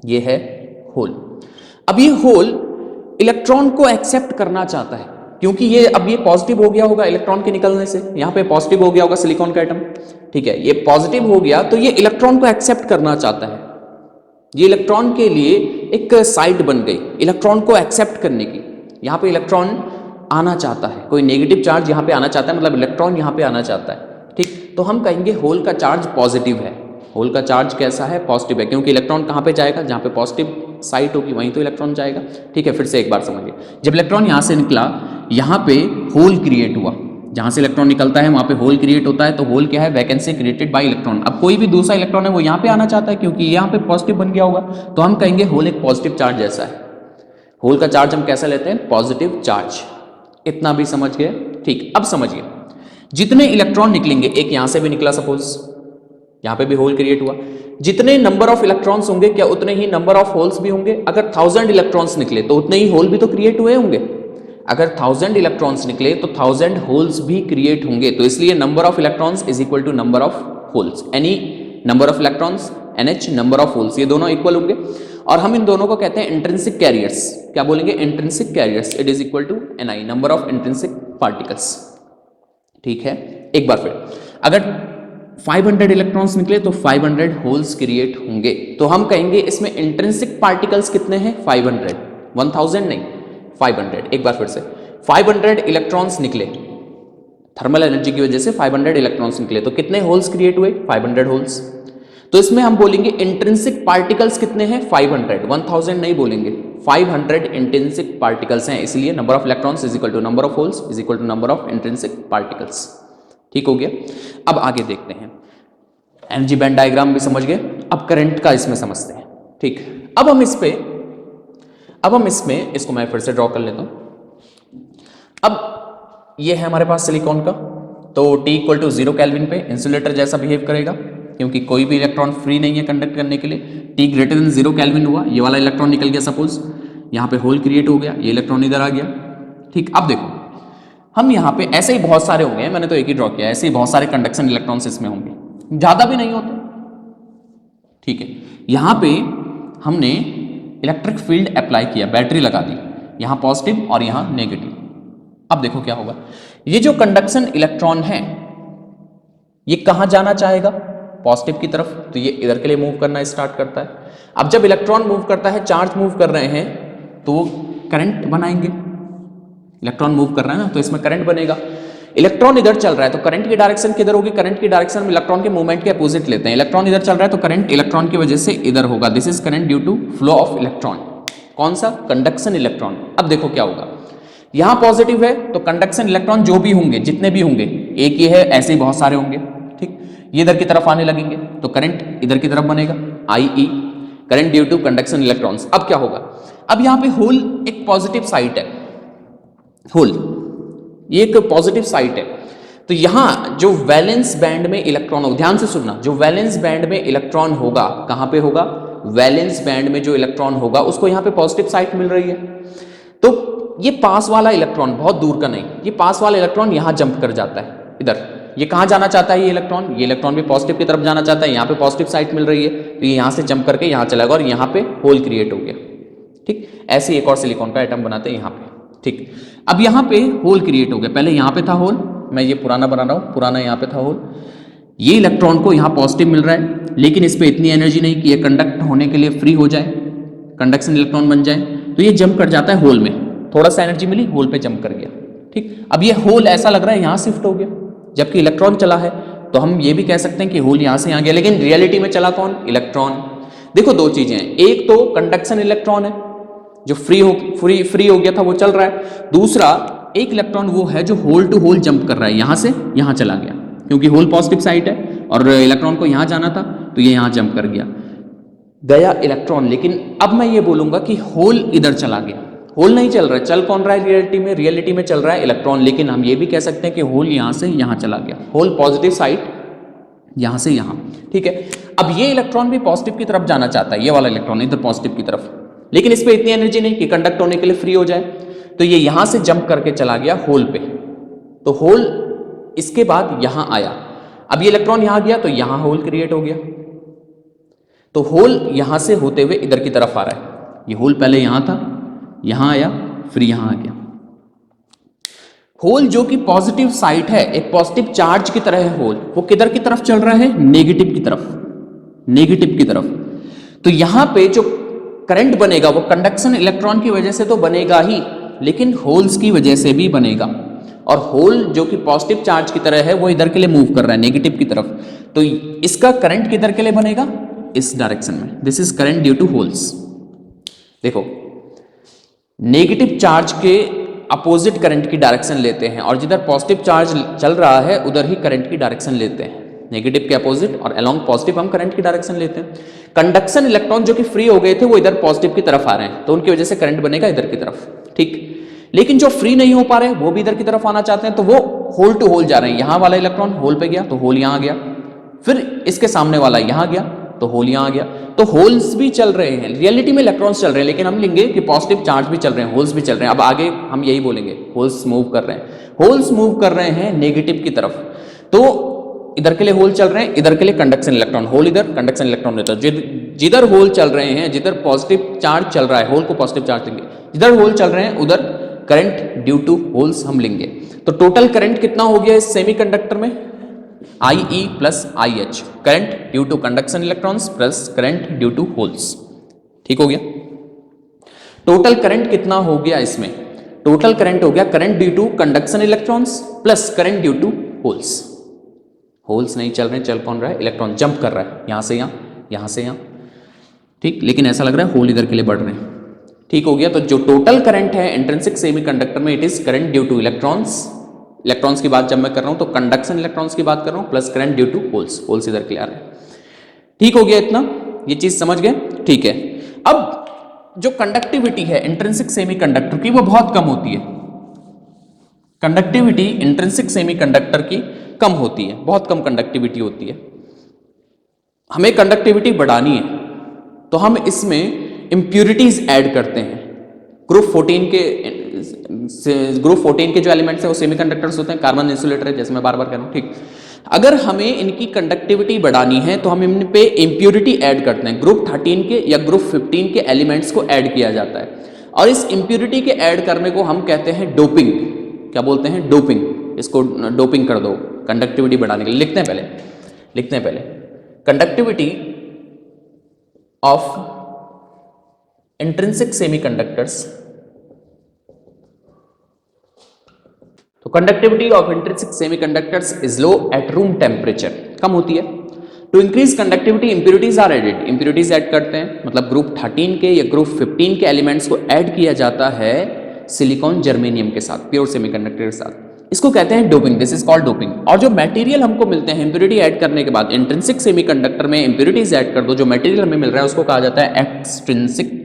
ये है होल। अब ये होल इलेक्ट्रॉन को एक्सेप्ट करना चाहता है, क्योंकि ये अब ये पॉजिटिव हो गया होगा इलेक्ट्रॉन के निकलने से, यहां पे पॉजिटिव हो गया होगा सिलिकॉन का एटम। ठीक है, ये पॉजिटिव हो गया तो ये इलेक्ट्रॉन को एक्सेप्ट करना चाहता है। ये इलेक्ट्रॉन के लिए एक साइड बन गई इलेक्ट्रॉन को एक्सेप्ट करने की। यहां पे इलेक्ट्रॉन आना चाहता है, कोई नेगेटिव चार्ज यहां पे आना चाहता है, मतलब इलेक्ट्रॉन यहां पे आना चाहता है। ठीक, तो हम कहेंगे होल का चार्ज पॉजिटिव है। होल का चार्ज कैसा है? पॉजिटिव है, क्योंकि इलेक्ट्रॉन कहां पे जाएगा? जहां पे पॉजिटिव साइट होगी वहीं तो इलेक्ट्रॉन जाएगा। ठीक है, फिर से एक बार समझिए, जब इलेक्ट्रॉन यहां से निकला, यहां पे होल क्रिएट हुआ, जहां से इलेक्ट्रॉन निकलता है वहां पे होल क्रिएट होता है, तो होल क्या है? Vacancy created by electron. अब कोई भी दूसरा इलेक्ट्रॉन है वो यहां पे आना चाहता है, क्योंकि यहां पे पॉजिटिव बन गया होगा, तो हम कहेंगे होल एक पॉजिटिव चार्ज जैसा है। होल का चार्ज हम कैसा लेते हैं? Positive charge. इतना भी समझ गए? ठीक, अब समझिए, जितने इलेक्ट्रॉन निकलेंगे, एक यहां से भी निकला, सपोज यहां पे भी होल क्रिएट हुआ, जितने नंबर ऑफ इलेक्ट्रॉन्स होंगे क्या उतने ही नंबर ऑफ होल्स भी होंगे? अगर 1000 इलेक्ट्रॉन्स निकले तो उतने ही होल भी तो क्रिएट हुए होंगे। अगर 1000 इलेक्ट्रॉन्स निकले तो 1000 होल्स भी क्रिएट होंगे। तो इसलिए number of electrons is equal to number of holes. N E number of electrons NH number of holes, ये दोनों इक्वल होंगे। और हम इन दोनों को कहते हैं इंट्रिंसिक कैरियर्स। क्या बोलेंगे? Intrinsic carriers. It is equal to Ni, number of intrinsic particles. ठीक है, एक बार फिर, अगर 500 इलेक्ट्रॉन्स निकले तो 500 होल्स क्रिएट होंगे। तो हम कहेंगे इसमें इंट्रिंसिक पार्टिकल्स कितने हैं? 500, 1000 नहीं, 500। एक बार फिर से, 500 इलेक्ट्रॉन्स निकले, थर्मल एनर्जी की वजह से 500 इलेक्ट्रॉन्स निकले, तो कितने होल्स क्रिएट हुए? 500 होल्स। तो इसमें हम बोलेंगे इंट्रिंसिक पार्टिकल्स कितने हैं? 500, 1000 नहीं बोलेंगे, 500 इंट्रिंसिक पार्टिकल्स हैं, इसलिए number of electrons is equal to number of holes is equal to number of intrinsic particles. ठीक हो गया। अब आगे देखते हैं, एनर्जी बैंड डायग्राम भी समझ गए, अब करंट का इसमें समझते हैं। ठीक, अब हम इसमें इसको मैं फिर से ड्रॉ कर लेता हूं। अब ये है हमारे पास सिलिकॉन का, तो T इक्वल टू 0 केल्विन पे इंसुलेटर जैसा बिहेव करेगा, क्योंकि कोई भी इलेक्ट्रॉन फ्री नहीं है कंडक्ट करने के लिए। T ग्रेटर देन 0 केल्विन हुआ, ये वाला इलेक्ट्रॉन निकल गया, सपोज यहाँ पे होल क्रिएट हो गया, ये इलेक्ट्रॉन इधर आ गया। ठीक, अब देखो हम यहाँ पे ऐसे ही बहुत सारे होंगे, मैंने तो एक ही ड्रॉ किया, ऐसे ही बहुत सारे कंडक्शन इलेक्ट्रॉन्स इसमें होंगे, ज्यादा भी नहीं होते। ठीक है, यहाँ पे हमने इलेक्ट्रिक फील्ड अप्लाई किया, बैटरी लगा दी, यहाँ पॉजिटिव और यहाँ नेगेटिव। अब देखो क्या होगा, ये जो कंडक्शन इलेक्ट्रॉन है ये कहां जाना चाहेगा? पॉजिटिव की तरफ, तो ये इधर के लिए मूव करना स्टार्ट करता है। अब जब इलेक्ट्रॉन मूव करता है, चार्ज मूव कर रहे हैं, तो करंट बनाएंगे। इलेक्ट्रॉन मूव कर रहा है ना, तो इसमें करंट बनेगा। इलेक्ट्रॉन इधर चल रहा है तो करंट की डायरेक्शन किधर होगी? करंट की डायरेक्शन में इलेक्ट्रॉन के मूवमेंट के अपोजिट लेते हैं। इलेक्ट्रॉन इधर चल रहा है तो करंट इलेक्ट्रॉन की वजह से इधर होगा। This is current due to flow of electron. कौन सा? Conduction electron. अब देखो क्या होगा, यहां पॉजिटिव है तो कंडक्शन इलेक्ट्रॉन जो भी होंगे, जितने भी होंगे, एक ही है ऐसे ही बहुत सारे होंगे। ठीक, ये इधर की तरफ आने लगेंगे तो करंट इधर की तरफ बनेगा, IE, current due to conduction electrons. अब क्या होगा, अब यहां पे होल एक पॉजिटिव साइट है, होल ये एक पॉजिटिव साइट है, तो यहां जो वैलेंस बैंड में इलेक्ट्रॉन हो, ध्यान से सुनना, जो वैलेंस बैंड में इलेक्ट्रॉन होगा, कहां पे होगा? वैलेंस बैंड में जो इलेक्ट्रॉन होगा उसको यहां पे पॉजिटिव साइट मिल रही है। तो ये पास वाला इलेक्ट्रॉन, बहुत दूर का नहीं, ये पास वाला इलेक्ट्रॉन यहां जंप कर जाता है इधर। ये कहां जाना चाहता है? ये इलेक्ट्रॉन भी पॉजिटिव की तरफ जाना चाहता है, यहां पे पॉजिटिव साइट मिल रही है, तो ये यहां से जंप करके यहां चला गया और यहां पे होल क्रिएट हो गया। ठीक, ऐसे एक और सिलिकॉन का एटम बनाते हैं यहां पे। ठीक, अब यहां पे होल क्रिएट हो गया, पहले यहां पे था होल, मैं ये पुराना बना रहा हूं, पुराना यहां पे था होल। ये इलेक्ट्रॉन को यहां पॉजिटिव मिल रहा है, लेकिन इस पे इतनी एनर्जी नहीं कि ये कंडक्ट होने के लिए फ्री हो जाए, कंडक्शन इलेक्ट्रॉन बन जाए, तो ये जंप कर जाता है होल में। थोड़ा सा एनर्जी मिली, होल पे जंप कर गया। ठीक, अब ये होल ऐसा लग रहा है यहां शिफ्ट हो गया, जबकि इलेक्ट्रॉन चला है, तो हम ये भी कह सकते हैं कि होल यहां से यहां गया, लेकिन रियलिटी में चला कौन? इलेक्ट्रॉन। देखो दो चीजें हैं, एक तो कंडक्शन इलेक्ट्रॉन है जो फ्री हो गया था, वो चल रहा है। दूसरा एक इलेक्ट्रॉन वो है जो होल टू होल जंप कर रहा है, यहां से यहां चला गया, क्योंकि होल पॉजिटिव साइड है और इलेक्ट्रॉन को यहां जाना था, तो ये यहां जंप कर गया इलेक्ट्रॉन। लेकिन अब मैं ये बोलूंगा कि होल इधर चला गया, होल नहीं चल रहा है, चल कौन रहा है रियलिटी में चल रहा है इलेक्ट्रॉन, लेकिन हम ये भी कह सकते हैं कि होल यहां से यहां चला गया, होल पॉजिटिव साइड यहां से यहां। ठीक है, अब ये इलेक्ट्रॉन भी पॉजिटिव की तरफ जाना चाहता है, ये वाला इलेक्ट्रॉन इधर पॉजिटिव की तरफ, लेकिन इस पे इतनी एनर्जी नहीं कि कंडक्ट होने के लिए फ्री हो जाए, तो ये यहां से जंप करके चला गया होल पे, तो होल इसके बाद यहां आया। अब ये इलेक्ट्रॉन यहां गया तो यहां होल क्रिएट हो गया, तो होल यहां से होते हुए इधर की तरफ आ रहा है। ये होल पहले यहां था, यहां आया, फिर यहां आ गया। होल जो कि पॉजिटिव साइट है, एक पॉजिटिव चार्ज की तरह है होल, वो किधर की तरफ चल रहा है? नेगेटिव की तरफ, नेगेटिव की तरफ। तो यहां पे जो करंट बनेगा वो कंडक्शन इलेक्ट्रॉन की वजह से तो बनेगा ही, लेकिन होल्स की वजह से भी बनेगा। और होल जो कि पॉजिटिव चार्ज की तरह है वो इधर के लिए मूव कर रहा है, नेगेटिव की तरफ, तो इसका करंट किधर के लिए बनेगा? इस डायरेक्शन में। This is current due to holes. देखो, नेगेटिव चार्ज के अपोजिट करंट की डायरेक्शन लेते हैं, और जिधर पॉजिटिव चार्ज चल रहा है उधर ही करंट की डायरेक्शन लेते हैं। नेगेटिव के अपोजिट और अलोंग पॉजिटिव हम करंट की डायरेक्शन लेते हैं। कंडक्शन इलेक्ट्रॉन जो कि फ्री हो गए थे वो इधर पॉजिटिव की तरफ आ रहे हैं, तो उनकी वजह से करंट बनेगा इधर की तरफ। ठीक, लेकिन जो फ्री नहीं हो पा रहे वो भी इधर की तरफ आना चाहते हैं, तो वो होल टू होल जा रहे हैं। यहां वाला इलेक्ट्रॉन होल पे गया तो होल यहां आ गया, फिर इसके सामने वाला यहां गया तो होल यहां आ गया। तो होल्स भी चल रहे हैं, रियलिटी में इलेक्ट्रॉन्स चल रहे हैं, लेकिन हम लेंगे कि पॉजिटिव चार्ज भी चल रहे हैं, होल्स भी चल रहे हैं। अब आगे हम यही बोलेंगे, होल्स मूव कर रहे हैं, होल्स मूव कर रहे हैं नेगेटिव की तरफ। तो इधर के लिए होल चल रहे हैं, इधर के लिए कंडक्शन इलेक्ट्रॉन, होल इधर, कंडक्शन इलेक्ट्रॉन इधर। जिधर होल चल रहे हैं, जिधर पॉजिटिव चार्ज चल रहा है, होल को पॉजिटिव चार्ज देंगे, जिधर होल चल रहे हैं उधर करंट ड्यू टू होल्स हम लेंगे। तो टोटल करंट कितना हो गया इस सेमीकंडक्टर में, IE plus IH, current due to conduction electrons plus current due to holes. ठीक हो गया। टोटल करंट कितना हो गया इसमें, टोटल करंट हो गया current due to conduction electrons plus current due to holes. Holes नहीं चल रहे, चल कौन रहा है, इलेक्ट्रॉन जंप कर रहा है यहां से यहां, यहां से यहां, ठीक, लेकिन ऐसा लग रहा है होल इधर के लिए बढ़ रहे हैं। ठीक हो गया। तो जो टोटल करंट है इंट्रिंसिक सेमीकंडक्टर में, it is current due two electrons, electrons की बात जब मैं कर रहा हूं तो कंडक्शन इलेक्ट्रॉन्स की बात कर रहा हूं, plus current due to holes, holes इधर के लिए आ रहे हैं। ठीक हो गया, इतना ये चीज समझ गए। ठीक है, अब जो कंडक्टिविटी है इंट्रिंसिक सेमीकंडक्टर की वो बहुत कम होती है, कंडक्टिविटी इंट्रिंसिक सेमीकंडक्टर की कम होती है, बहुत कम कंडक्टिविटी होती है। हमें कंडक्टिविटी बढ़ानी है तो हम इसमें इंप्यूरिटीज ऐड करते हैं। ग्रुप 14 के जो एलिमेंट्स हैं वो सेमीकंडक्टर्स होते हैं, कार्बन इंसुलेटर है, जैसे मैं बार बार कह रहा हूं। ठीक, अगर हमें इनकी कंडक्टिविटी बढ़ानी है तो हम इन पे इंप्यूरिटी ऐड करते हैं। ग्रुप 13 के या ग्रुप 15 के एलिमेंट्स को ऐड किया जाता है, और इस इंप्यूरिटी के ऐड करने को हम कहते हैं डोपिंग। क्या बोलते हैं, डोपिंग। इसको डोपिंग कर दो कंडक्टिविटी बढ़ाने के लिए। लिखते हैं पहले कंडक्टिविटी ऑफ इंट्रिंसिक सेमीकंडक्टर्स। तो conductivity of intrinsic semiconductors is low at room temperature, कम होती है। To increase conductivity impurities are added, impurities add करते हैं, मतलब ग्रुप 13 के या ग्रुप 15 के एलिमेंट्स को ऐड किया जाता है सिलिकॉन जर्मेनियम के साथ, प्योर सेमीकंडक्टर के साथ। इसको कहते हैं doping, this is called doping. और जो मटेरियल हमको मिलते हैं इंप्यूरिटी ऐड करने के बाद, इंट्रिंसिक सेमीकंडक्टर में इंप्यूरिटीज ऐड कर दो, जो मटेरियल हमें मिल रहा है उसको कहा जाता है एक्सट्रिंसिक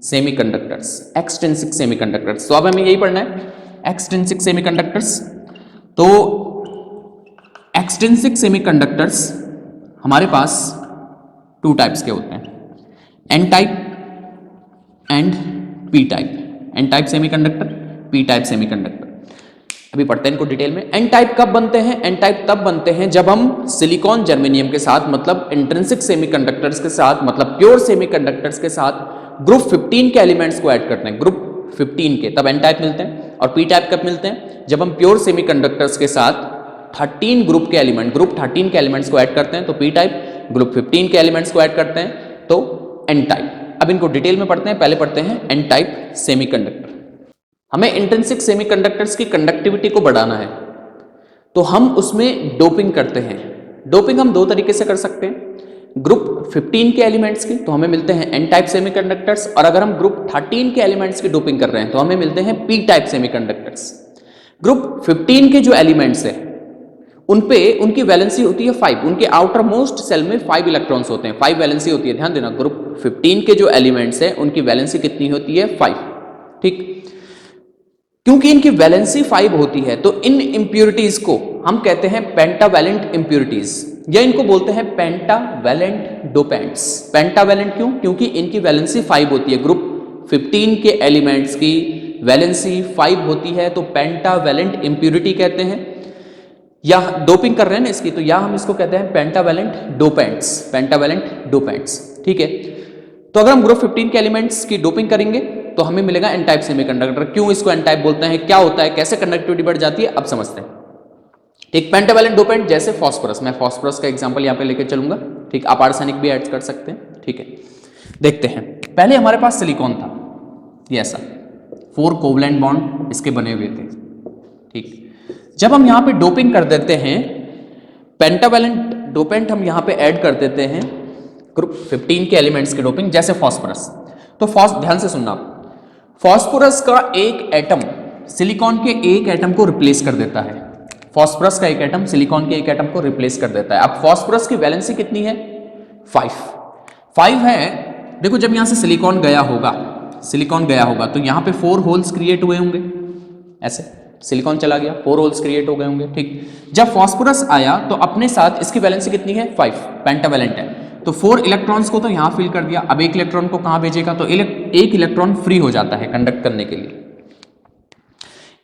सेमीकंडक्टर्स, एक्सट्रिंसिक सेमीकंडक्टर्स। तो अब हमें यही पढ़ना है, एक्सट्रिंसिक सेमीकंडक्टर्स। तो एक्सट्रिंसिक सेमीकंडक्टर्स हमारे पास 2 टाइप्स के होते हैं, N type and P type. N type semiconductor, P type semiconductor. अभी पढ़ते हैं इनको डिटेल में। एन टाइप कब बनते हैं, एन टाइप तब बनते हैं जब हम सिलिकॉन जर्मेनियम के साथ, मतलब इंट्रिंसिक सेमीकंडक्टर्स के साथ, मतलब प्योर सेमीकंडक्टर्स के साथ ग्रुप 15 के एलिमेंट्स को ऐड करते हैं, ग्रुप 15 के, तब एन टाइप मिलते हैं। और पी टाइप कब मिलते हैं, जब हम प्योर सेमीकंडक्टर्स के साथ 13 ग्रुप के एलिमेंट, ग्रुप 13 के एलिमेंट्स को ऐड करते हैं तो पी टाइप, ग्रुप 15 के एलिमेंट्स को ऐड करते हैं तो एन टाइप। अब इनको डिटेल में पढ़ते हैं। पहले पढ़ते हैं एन टाइप सेमीकंडक्टर। हमें इंट्रिंसिक सेमीकंडक्टर्स की कंडक्टिविटी को बढ़ाना है तो हम उसमें डोपिंग करते हैं। डोपिंग हम 2 तरीके से कर सकते हैं। ग्रुप 15 के एलिमेंट्स की तो हमें मिलते हैं एन टाइप सेमीकंडक्टर्स, और अगर हम ग्रुप 13 के एलिमेंट्स की डोपिंग कर रहे हैं तो हमें मिलते हैं पी टाइप सेमीकंडक्टर्स। ग्रुप 15 के जो एलिमेंट्स हैं उन पे उनकी वैलेंसी होती है 5, उनके आउटर मोस्ट सेल में 5 इलेक्ट्रॉन्स होते हैं, 5 वैलेंसी होती है। ध्यान देना, ग्रुप 15 के जो एलिमेंट्स हैं उनकी वैलेंसी कितनी होती है, 5। ठीक, क्योंकि इनकी वैलेंसी 5 होती है तो इन इंप्यूरिटीज को हम कहते हैं पेंटावैलेंट इंप्यूरिटीज, या इनको बोलते हैं पेंटावैलेंट डोपेंट्स। पेंटावैलेंट क्यों, क्योंकि इनकी वैलेंसी 5 होती है। ग्रुप 15 के एलिमेंट्स की वैलेंसी 5 होती है तो पेंटावैलेंट इंप्यूरिटी कहते हैं। या डोपिंग कर रहे हैं ना इसकी, तो या हम इसको कहते हैं पेंटावैलेंट डोपेंट्स, पेंटावैलेंट डोपेंट्स। ठीक है, तो अगर हम ग्रुप 15 के एलिमेंट्स की डोपिंग करेंगे तो हमें मिलेगा एन टाइप सेमीकंडक्टर। क्यों इसको एन टाइप बोलते हैं, क्या होता है, कैसे कंडक्टिविटी बढ़ जाती है, अब समझते हैं। ठीक, पेंटावैलेंट डोपेंट जैसे फास्फोरस, मैं फास्फोरस का एग्जांपल यहां पे लेके चलूंगा। ठीक, आप आर्सेनिक भी ऐड कर सकते हैं। ठीक है, देखते हैं। पहले हमारे पास सिलिकॉन था, ये ऐसा 4 कोवलेंट बॉन्ड इसके बने हुए थे। ठीक, जब हम यहां पे डोपिंग कर देते हैं, पेंटावैलेंट डोपेंट हम यहां पे ऐड कर देते हैं ग्रुप 15 के एलिमेंट्स की डोपिंग, जैसे फास्फोरस। तो ध्यान से सुनना, फास्फोरस का एक एटम सिलिकॉन के एक एटम को रिप्लेस कर देता है। फास्फोरस का एक एटम सिलिकॉन के एक एटम को रिप्लेस कर देता है। अब फास्फोरस की वैलेंसी कितनी है, 5 है। देखो, जब यहां से सिलिकॉन गया होगा तो यहां पे 4 होल्स क्रिएट हुए होंगे, ऐसे सिलिकॉन चला गया, 4 होल्स क्रिएट हो गए होंगे। ठीक, जब फास्फोरस आया तो अपने साथ इसकी वैलेंसी कितनी है, 5, पेंटावैलेंट है। तो 4 इलेक्ट्रॉन्स को तो यहां फिल कर दिया, अब एक इलेक्ट्रॉन को कहां भेजेगा, तो एक इलेक्ट्रॉन फ्री हो जाता है कंडक्ट करने के लिए।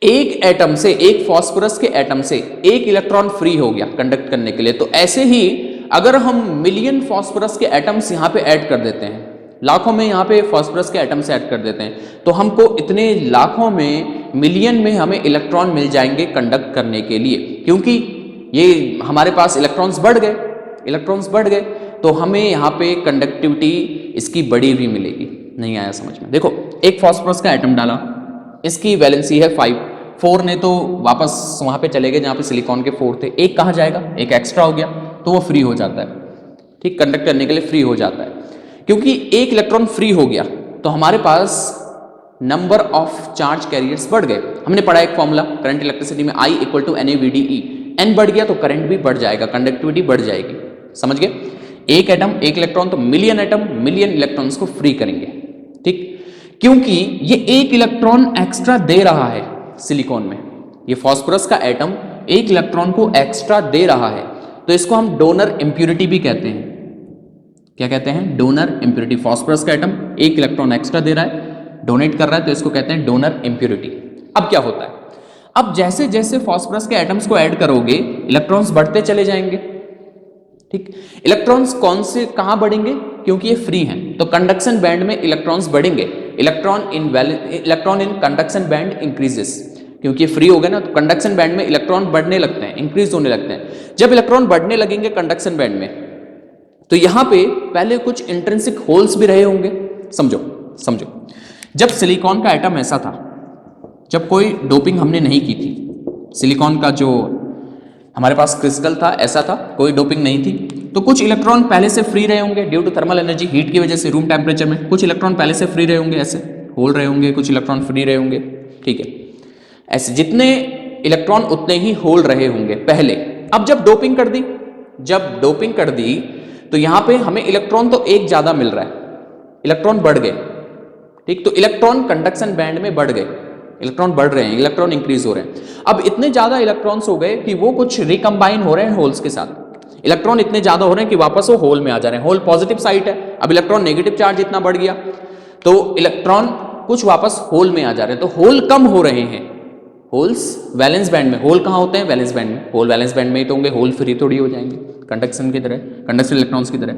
एक एटम से, एक फास्फोरस के एटम से एक इलेक्ट्रॉन फ्री हो गया कंडक्ट करने के लिए। तो ऐसे ही अगर हम मिलियन फास्फोरस के एटम्स यहाँ पे ऐड कर देते हैं, लाखों में यहाँ पे फास्फोरस के एटम्स ऐड कर देते हैं, तो हमको इतने लाखों में, मिलियन में हमें इलेक्ट्रॉन मिल जाएंगे कंडक्ट करने के लिए, क्योंकि ये हमारे पास इलेक्ट्रॉन्स बढ़ गए, तो हमें यहाँ पे कंडक्टिविटी इसकी बढ़ी हुई मिलेगी। नहीं आया समझ में? देखो, एक फास्फोरस का एटम डाला, इसकी वैलेंसी है 5, 4 ने तो वापस वहां पे चले गए जहां पे सिलिकॉन के 4 थे, एक कहाँ जाएगा, एक एक्स्ट्रा हो गया, तो वो फ्री हो जाता है, ठीक, कंडक्ट करने के लिए फ्री हो जाता है। क्योंकि एक इलेक्ट्रॉन फ्री हो गया तो हमारे पास नंबर ऑफ चार्ज कैरियर्स बढ़ गए। हमने पढ़ा एक फॉर्मूला करंट इलेक्ट्रिसिटी में, I = NAVDE, n बढ़ गया तो करंट भी बढ़ जाएगा, कंडक्टिविटी बढ़ जाएगी। समझ गए? एक एटम, एक इलेक्ट्रॉन, तो मिलियन एटम मिलियन इलेक्ट्रॉन्स को फ्री करेंगे, ठीक, क्योंकि ये एक इलेक्ट्रॉन एक्स्ट्रा दे रहा है सिलिकॉन में। ये फास्फोरस का एटम एक इलेक्ट्रॉन को एक्स्ट्रा दे रहा है, तो इसको हम डोनर इंप्योरिटी भी कहते हैं। क्या कहते हैं? Donor impurity. फास्फोरस का एटम एक इलेक्ट्रॉन एक्स्ट्रा दे रहा है, डोनेट कर रहा है, तो इसको कहते हैं डोनर इंप्योरिटी। अब क्या होता है, अब जैसे जैसे फास्फोरस के एटम्स को ऐड करोगे, इलेक्ट्रॉन्स बढ़ते चले जाएंगे, ठीक। इलेक्ट्रॉन्स कौन से कहां बढ़ेंगे? क्योंकि ये फ्री हैं, तो कंडक्शन बैंड में इलेक्ट्रॉन्स बढ़ेंगे। Electron in conduction band increases, क्योंकि फ्री हो गए ना, तो कंडक्शन बैंड में इलेक्ट्रॉन बढ़ने लगते हैं, इंक्रीज होने लगते हैं। जब इलेक्ट्रॉन बढ़ने लगेंगे कंडक्शन बैंड में, तो यहां पे पहले कुछ इंट्रिंसिक होल्स भी रहे होंगे। समझो, जब सिलिकॉन का एटम ऐसा था, जब कोई डोपिंग हमने नहीं की थी, सिलिकॉन का जो हमारे पास क्रिस्टल था ऐसा था, कोई डोपिंग नहीं थी, तो कुछ इलेक्ट्रॉन पहले से फ्री रहे होंगे due to thermal energy, heat की वजह से रूम टेम्परेचर में कुछ इलेक्ट्रॉन पहले से फ्री रहे होंगे, ऐसे होल रहे होंगे, कुछ इलेक्ट्रॉन फ्री रहे होंगे, ठीक है। ऐसे जितने इलेक्ट्रॉन उतने ही होल रहे होंगे पहले। अब जब डोपिंग कर दी तो यहां पे हमें इलेक्ट्रॉन तो एक ज्यादा मिल रहा है, इलेक्ट्रॉन बढ़ गए, ठीक, तो इलेक्ट्रॉन कंडक्शन बैंड में बढ़ गए, इलेक्ट्रॉन बढ़ रहे हैं, इलेक्ट्रॉन इंक्रीज हो रहे हैं। अब इतने ज्यादा इलेक्ट्रॉन्स हो गए कि वो कुछ रिकम्बाइन हो रहे हैं होल्स के साथ। इलेक्ट्रॉन इतने ज्यादा हो रहे हैं कि वापस वो होल में आ जा रहे हैं। होल पॉजिटिव साइड है, अब इलेक्ट्रॉन नेगेटिव चार्ज इतना बढ़ गया तो इलेक्ट्रॉन कुछ वापस होल में आ जा रहे हैं, तो होल कम हो रहे हैं। होल्स वैलेंस बैंड में, होल कहां होते हैं? वैलेंस बैंड में। होल वैलेंस बैंड में ही तो होंगे, होल फ्री थोड़ी हो जाएंगे कंडक्शन की तरह, कंडक्शन इलेक्ट्रॉन्स की तरह।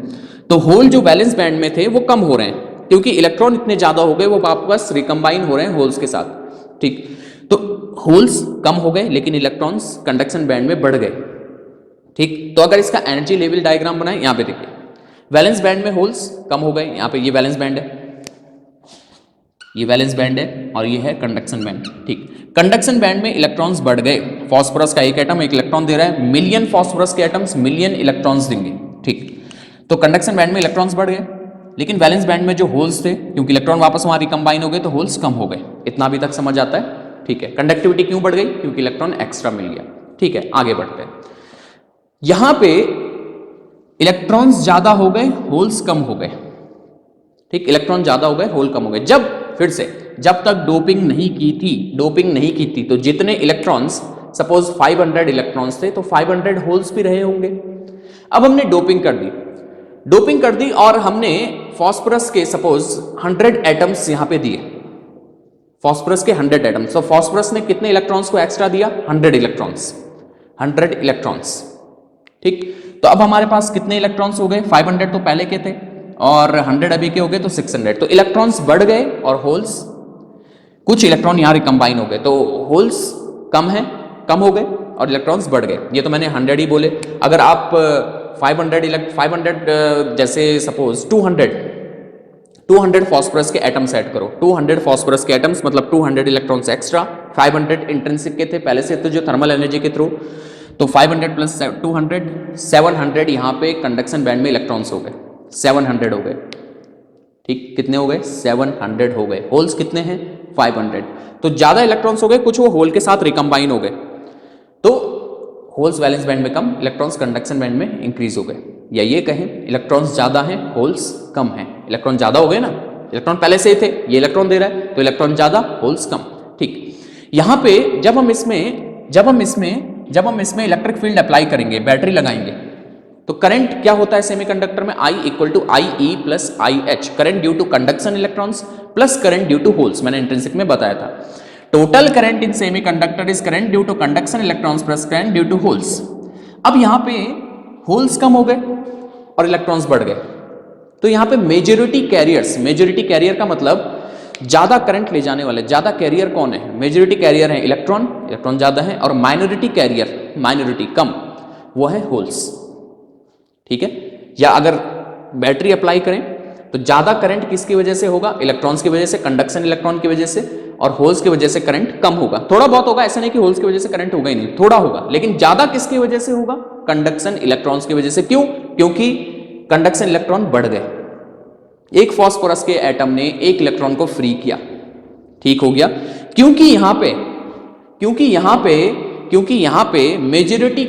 तो होल जो वैलेंस बैंड में थे वो कम हो रहे हैं, क्योंकि इलेक्ट्रॉन इतने ज्यादा हो गए, वो वापस रिकम्बाइन हो रहे हैं होल्स के साथ, ठीक। तो होल्स कम हो गए लेकिन इलेक्ट्रॉन्स कंडक्शन बैंड में बढ़ गए, ठीक। तो अगर इसका एनर्जी लेवल डायग्राम बनाए, यहां पे देखिए, वैलेंस बैंड में होल्स कम हो गए, यहां पे ये वैलेंस बैंड है, ये वैलेंस बैंड है, और ये है कंडक्शन बैंड, ठीक। कंडक्शन बैंड में इलेक्ट्रॉन्स बढ़ गए, फास्फोरस का एक एटम एक इलेक्ट्रॉन दे रहा है, मिलियन फास्फोरस के एटम्स मिलियन इलेक्ट्रॉन्स देंगे, ठीक। तो कंडक्शन बैंड में इलेक्ट्रॉन्स बढ़ गए, लेकिन वैलेंस बैंड में जो होल्स थे, क्योंकि इलेक्ट्रॉन वापस वहां रिकम्बाइन हो गए, तो होल्स कम हो गए। इतना अभी तक समझ आता है, ठीक है। कंडक्टिविटी क्यों बढ़ गई? क्योंकि इलेक्ट्रॉन एक्स्ट्रा मिल गया, ठीक है। आगे बढ़ते हैं, यहां पे इलेक्ट्रॉन्स ज्यादा हो गए, होल्स कम हो गए, ठीक। इलेक्ट्रॉन ज्यादा हो गए, होल कम हो गए। जब तक डोपिंग नहीं की थी, तो जितने इलेक्ट्रॉन्स, सपोज 500 इलेक्ट्रॉन्स थे, तो 500 होल्स भी रहे होंगे। अब हमने डोपिंग कर दी और हमने फास्फोरस के सपोज 100 एटम्स यहां पे दिए, फास्फोरस के 100 एटम्स। तो फास्फोरस ने कितने इलेक्ट्रॉन्स को एक्स्ट्रा दिया? 100 इलेक्ट्रॉन्स, ठीक। तो अब हमारे पास कितने इलेक्ट्रॉन्स हो गए? 500 तो पहले के थे और 100 अभी के हो गए, तो 600। तो इलेक्ट्रॉन्स बढ़ गए और होल्स, कुछ इलेक्ट्रॉन यहां रिकम्बाइन हो गए, तो होल्स कम हो गए और इलेक्ट्रॉन्स बढ़ गए। ये तो मैंने 100 ही बोले। अगर आप 500 जैसे सपोज 200 फास्फोरस के एटम्स ऐड करो, 200 फास्फोरस के एटम्स मतलब 200 इलेक्ट्रॉन्स एक्स्ट्रा, 500 इंट्रिंसिक के थे पहले से, तो जो थर्मल एनर्जी के थ्रू, तो 500 प्लस 200 700 यहां पे कंडक्शन बैंड में इलेक्ट्रॉन्स हो गए, 700 हो गए, ठीक। कितने हो गए? 700 हो गए। होल्स कितने हैं? 500। तो ज्यादा इलेक्ट्रॉन्स हो गए, कुछ वो होल के साथ रिकम्बाइन हो गए, तो होल्स वैलेंस बैंड में कम, इलेक्ट्रॉन्स कंडक्शन बैंड में इंक्रीज हो गए। या ये कहें इलेक्ट्रॉन्स ज्यादा हैं, होल्स कम हैं। इलेक्ट्रॉन ज्यादा हो गए ना, इलेक्ट्रॉन पहले से ही थे, ये इलेक्ट्रॉन दे रहा है, तो इलेक्ट्रॉन ज्यादा, होल्स कम, ठीक। यहां पे जब हम इसमें इलेक्ट्रिक फील्ड अप्लाई करेंगे, बैटरी लगाएंगे, तो करंट क्या होता है सेमीकंडक्टर में? I = IE + IH, current due to conduction electrons plus current due to holes. मैंने इंट्रिंसिक में बताया था, total current in semiconductor is current due to conduction electrons plus current due to holes. अब यहां पे होल्स कम हो गए, और इलेक्ट्रॉन्स बढ़ गए। तो यहां पे मेजॉरिटी कैरियर का मतलब ज्यादा करंट ले जाने वाले, ज्यादा कैरियर कौन है? मेजॉरिटी कैरियर है इलेक्ट्रॉन ज्यादा है, और माइनॉरिटी कैरियर, माइनॉरिटी कम, वो है होल्स। ठीक है, या अगर बैटरी अप्लाई करें तो ज्यादा करंट किसकी वजह से होगा? इलेक्ट्रॉन्स की वजह से, कंडक्शन इलेक्ट्रॉन की वजह से, और होल्स की वजह से करंट कम होगा। थोड़ा बहुत होगा, ऐसा नहीं कि होल्स की वजह से करंट होगा ही नहीं, थोड़ा होगा, लेकिन ज्यादा किसकी वजह से होगा? कंडक्शन इलेक्ट्रॉन्स की वजह से। क्यों? क्योंकि कंडक्शन इलेक्ट्रॉन बढ़ गए। एक फास्फोरस के एटम ने एक इलेक्ट्रॉन को फ्री किया, ठीक हो गया, क्योंकि यहां पे मेजॉरिटी